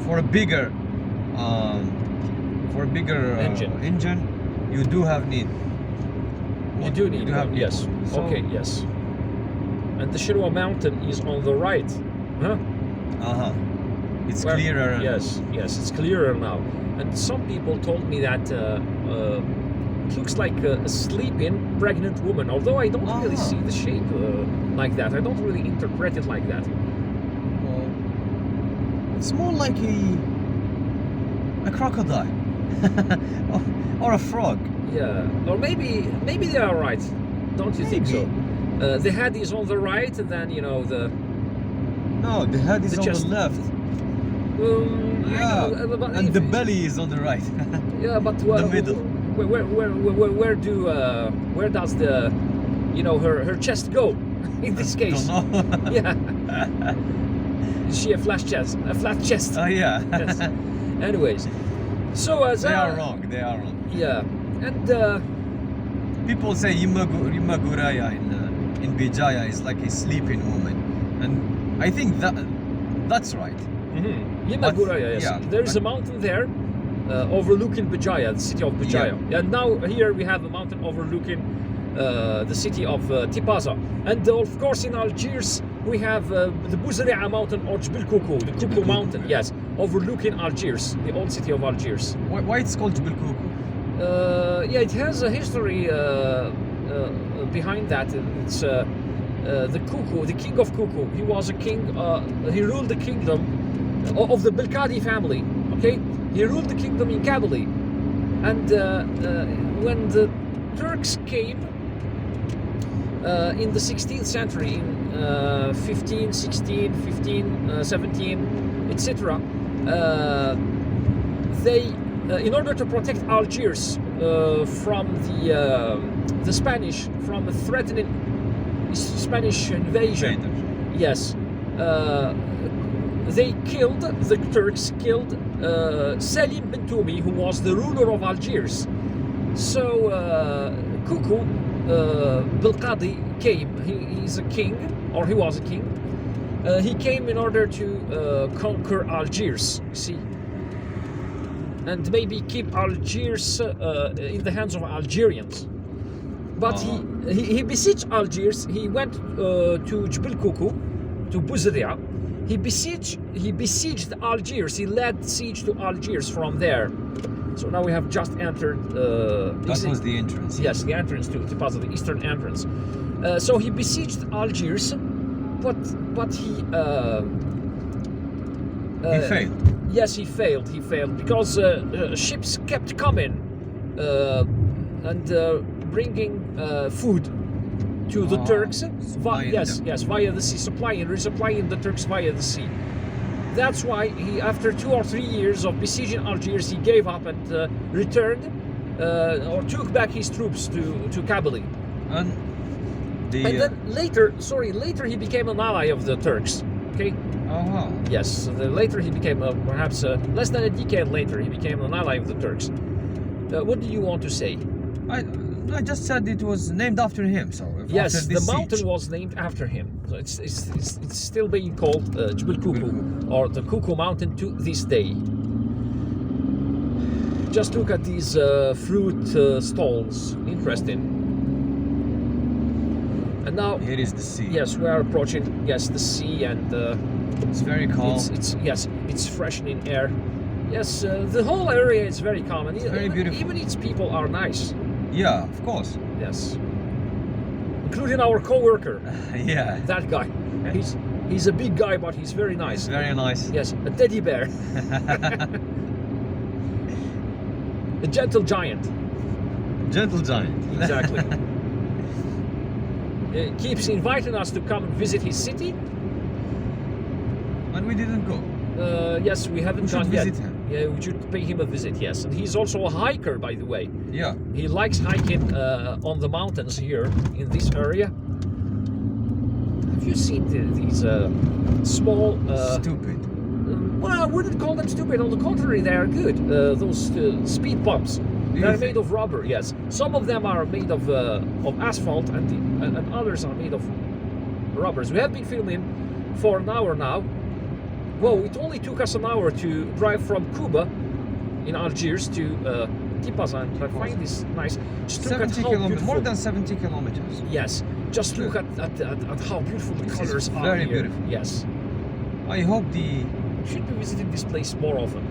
for a bigger engine, you do have need. You do need have one. need Yes. one. So- Okay. Yes. And the Shinwa Mountain is on the right. Huh? It's Where- clearer. and- Yes, yes, it's clearer now. And some people told me that it looks like a sleeping pregnant woman. Although I don't really see the shape like that. I don't really interpret it like that. Well, it's more like a crocodile or a frog. Yeah, or maybe they are right. Don't you think so? The head is on the right, and then No, the head is The on chest. the left. I know, but And if- the belly is on the right. Yeah, but the middle. Where does the her chest go in this case? Don't know. Yeah. Is she a flat chest? A flat chest. Oh yeah. Yes. Anyways, so as They are wrong. They are wrong. Yeah, and People say Yimaguraya in Bijaya is like a sleeping woman, and I think that's right. Yimaguraya, yes. yeah, There is but- a mountain there overlooking Bijaya, the city of Bijaya. And now here we have a mountain overlooking the city of Tipasa. And of course in Algiers we have the Bouzeri'a mountain or Jbel Koukou, the Koukou Koukou. mountain, yes, overlooking Algiers, the old city of Algiers. Why it's called Jbel Koukou? Yeah, it has a history behind that. It's the Koukou, the king of Koukou. He was a king. He ruled the kingdom of the Belkadi family. Okay, he ruled the kingdom in Kabylie, and when the Turks came in the 16th century, in 15, 16, 15, 17, etc., they, in order to protect Algiers from the Spanish, from a threatening Spanish invasion, yes, the Turks killed Selim bin Toumi, who was the ruler of Algiers. So Koukou Belkadi came. He's a king, or he was a king. He came in order to conquer Algiers, you see, and maybe keep Algiers in the hands of Algerians. But he besieged Algiers. He went to Jbel Koukou, to Bouzeri'a. He besieged Algiers. He led siege to Algiers from there. So now we have just entered. That was the entrance. Yes, the entrance to Tipasa, the eastern entrance. So he besieged Algiers, but he failed. Yes, he failed. He failed because ships kept coming and bringing food to the Turks. Supplying them. Yes, via the sea, resupplying the Turks via the sea. That's why he, after 2 or 3 years of besieging Algiers, he gave up and returned or took back his troops to Kabylie. And then later he became an ally of the Turks. Okay. Yes. So later he became perhaps less than a decade later he became an ally of the Turks. What do you want to say? I just said it was named after him. So Yes, after the this mountain siege. was named after him. So it's still being called Jbel Koukou, or the Koukou Mountain to this day. Just look at these fruit stalls. Interesting. And now, Here is the sea. yes, we are approaching the sea, and It's very calm. it's freshening air. Yes, the whole area is very calm, and very beautiful. even its people are nice. Yeah, of course. Yes, including our co-worker. Yeah. That guy, he's a big guy, but he's very nice. It's very nice. Yes, a teddy bear, a gentle giant. Gentle giant. Exactly. Keeps inviting us to come and visit his city. And we didn't go. Yes, we haven't gone yet. Visit him. Yeah, we should pay him a visit, yes. And he's also a hiker, by the way. Yeah. He likes hiking on the mountains here in this area. Have you seen these small... Stupid. Well, I wouldn't call them stupid. On the contrary, they are good. Those speed bumps. They're made of rubber, yes. Some of them are made of asphalt, and others are made of rubbers. We have been filming for an hour now. Whoa, it only took us an hour to drive from Kouba in Algiers to Tipasa, and I find this nice. Just look at how beautiful. More than 70 kilometers. Yes, just look at how beautiful the colors are very here. beautiful. Yes. I hope We should be visiting this place more often.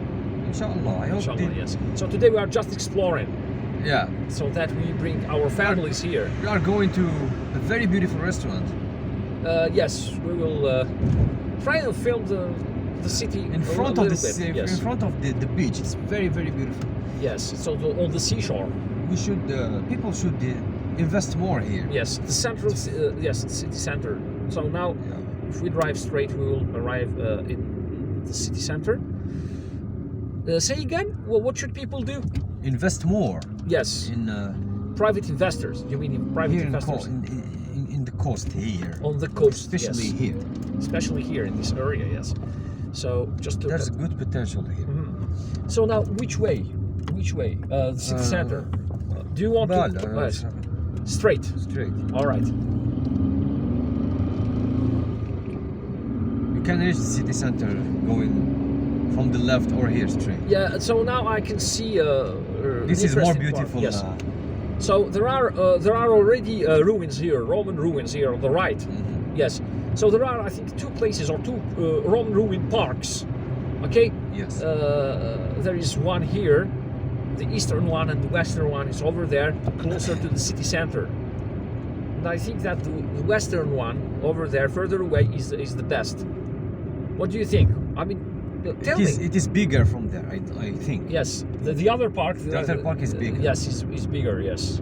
Inshallah, I hope Inshallah, yes. So today we are just exploring, Yeah. so that we bring our families here. We are going to a very beautiful restaurant. Yes, we will try and film the city In front of the bit. Yes. in front of the beach. It's very, very beautiful. Yes, it's on the seashore. We should people should invest more here. Yes, the central, yes, the city center. So now, if we drive straight, we will arrive in the city center. Say again? Well, what should people do? Invest more Yes, in private investors. You mean private here investors in the coast here. on the coast, Especially yes. here. Especially here in this area, yes. So just to There's a good potential here. So now, which way? Which way? The city center. Do you want to straight? Straight. All right. You can reach the city center going from the left or here straight. Yeah. So now I can see. This is more beautiful. Yes. So there are already ruins here, Roman ruins here on the right. Yes. So there are, I think, two places or two Roman ruin parks. Okay. Yes. There is one here, the eastern one, and the western one is over there, closer to the city center. And I think that the western one over there, further away, is the best. What do you think? I mean, tell me. It is bigger from there, I think. Yes. The other park. The other park is bigger. Yes, is bigger. Yes.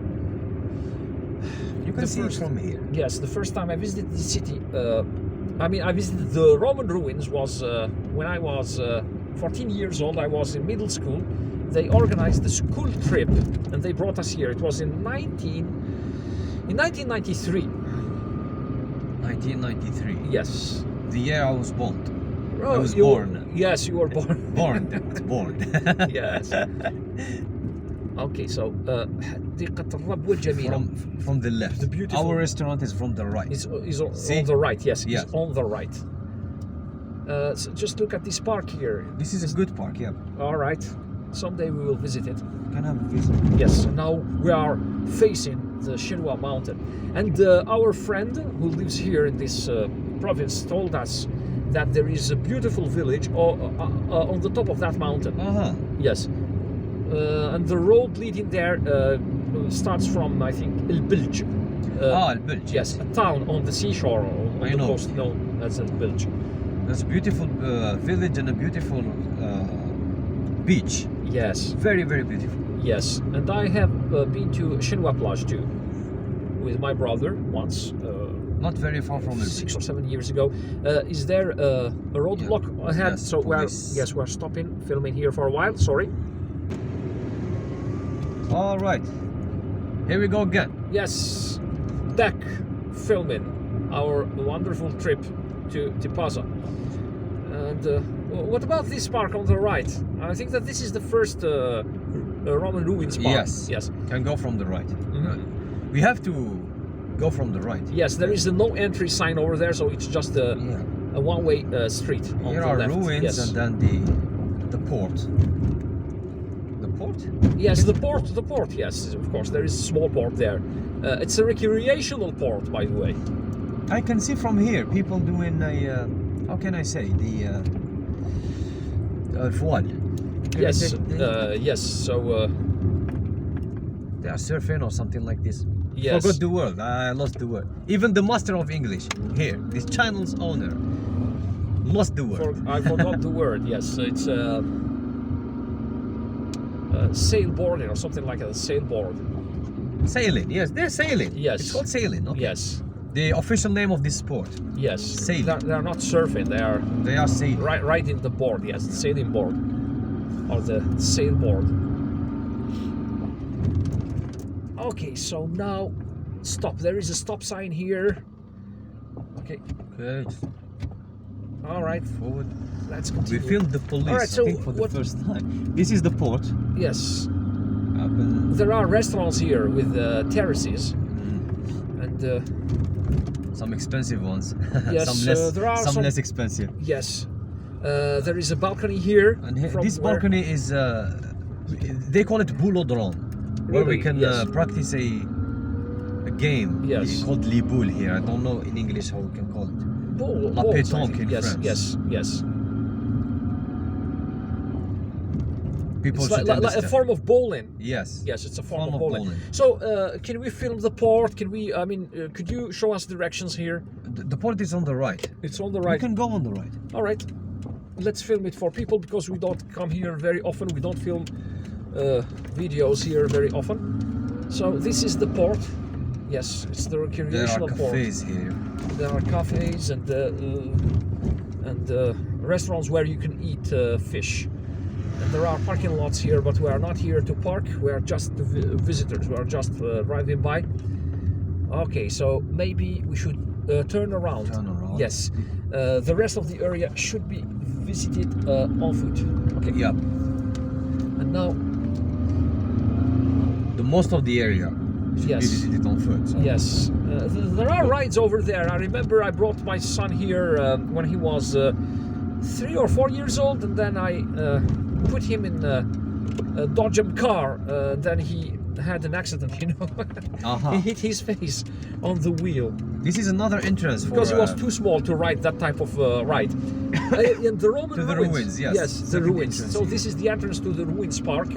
You can see it from here. Yes, the first time I visited the city, I visited the Roman ruins was when I was 14 years old. I was in middle school. They organized the school trip, and they brought us here. It was in 1993. 1993. Yes. The year I was born. Oh, I was born. Yes, you were born. Born. Yes. Okay, so حديقة الربوة الجميلة. From the left. The beautiful. Our restaurant is from the right. Is on the right. Yes, Yes. it's on the right. So just look at this park here. This is a good park, yeah. All right. Someday we will visit it. Can have a visit. Yes. Now we are facing the Shinwa Mountain, and our friend who lives here in this province told us that there is a beautiful village on the top of that mountain. Yes. And the road leading there starts from, I think, El Bilge. El Bilge. Yes, a town on the seashore on the coast known as El Bilge. There's a beautiful village and a beautiful beach. Yes. Very, very beautiful. Yes, and I have been to Shinwa Plage too, with my brother once. Not very far from it. 6 or 7 years ago. Is there a roadblock ahead? Yes, So we're stopping, filming here for a while. Sorry. All right. Here we go again. Yes, back filming our wonderful trip to Tipasa. And what about this park on the right? I think that this is the first Roman ruins park. Yes. Yes. Can go from the right. We have to go from the right. Yes, there is a no entry sign over there, so it's just a one-way street. On Here the are left. ruins, yes. and then the port. The port? Yes, the port. Yes, of course, there is a small port there. It's a recreational port, by the way. I can see from here people doing a how can I say the voile. Yes, yes. So they are surfing or something like this. yes. Forgot the word. I lost the word. Even the master of English here, this channel's owner, lost the word. I forgot the word. Yes, it's sailboarding or something like a sailboard. Sailing, yes, they're sailing. Yes. It's called sailing, okay. Yes. The official name of this sport. Yes. Sailing. They're not surfing. They are sailing. Right in the board. Yes, the sailing board or the sailboard. Okay, so now stop. There is a stop sign here. Okay. Good. All right. Forward. Let's We continue. filmed the police, All right, so I think, for the what- first time. This is the port. Yes. Apple. There are restaurants here with terraces and. Some expensive ones. Yes, there are some some- less expensive. Yes, there is a balcony here. And from this where- balcony is, they call it boulodrome, where we Really? can Yes. practice a game Yes. called les boules here. I don't know in English how we can call it. La balls, I pétanque think. in Yes, France. yes, yes. People It's should like a understand. form of bowling. Yes. Yes, it's a form Form of of bowling. bowling. So, can we film the port? Can we? I mean, could you show us directions here? The port is on the right. It's on the We right. can go on the right. All right. Let's film it for people because we don't come here very often. We don't film videos here very often. So this is the port. Yes, it's the There are recreational port. cafes here. There are cafes and restaurants where you can eat fish. And there are parking lots here, but we are not here to park. We are just visitors. We are just driving by. Okay, so maybe we should turn around. Turn around. Yes, the rest of the area should be visited on foot. Okay. Yeah. And now, The most of the area should Yes. be visited on foot. So. yes, there are rides over there. I remember I brought my son here when he was 3 or 4 years old, and then I put him in a Dodgem car. Then he had an accident, you know. Uh-huh. He hit his face on the wheel This is another entrance for because he was too small to ride that type of ride. In the Roman To the ruins, yes. Yes, the Second ruins. entrance So here. this is the entrance to the ruins park.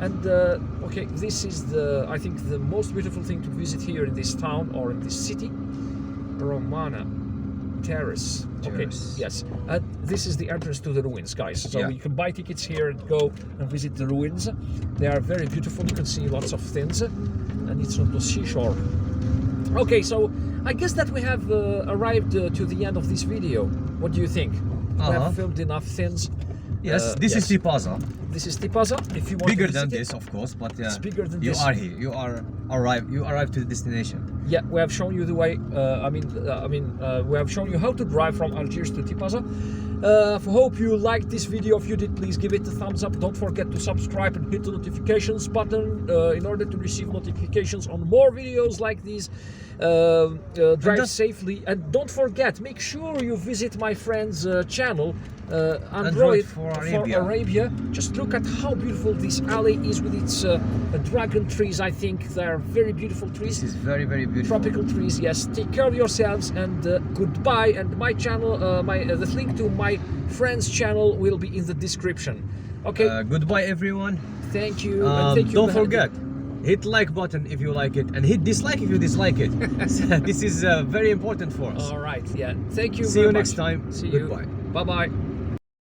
And okay, this is I think the most beautiful thing to visit here in this town or in this city, Romana Terrace. Okay, Terrace. yes, and this is the entrance to the ruins, guys. So Yeah. you can buy tickets here and go and visit the ruins. They are very beautiful. You can see lots of things, and it's on the seashore. Okay, so I guess that we have arrived to the end of this video. What do you think? We Uh-huh. have filmed enough things. Yes, this is Tipasa. This is Tipasa. If you want Bigger to than visit this, of course, but It's bigger than you this. are here. You arrived to the destination. Yeah, we have shown you the way. We have shown you how to drive from Algiers to Tipasa. Hope you liked this video. If you did, please give it a thumbs up. Don't forget to subscribe and hit the notifications button in order to receive notifications on more videos like these. Drive just- safely, and don't forget. Make sure you visit my friend's channel, Android for Arabia. Just look at how beautiful this alley is with its dragon trees. I think they are very beautiful trees. This is very, very beautiful. Tropical trees, yes. Take care of yourselves and goodbye. And my channel, the link to my friend's channel will be in the description. Okay, Goodbye, everyone. thank you. And thank you. Don't Mahdi. forget, hit like button if you like it, and hit dislike if you dislike it. This is very important for us. All right, yeah. Thank you. See very you next much. time. See you. Goodbye. Bye bye.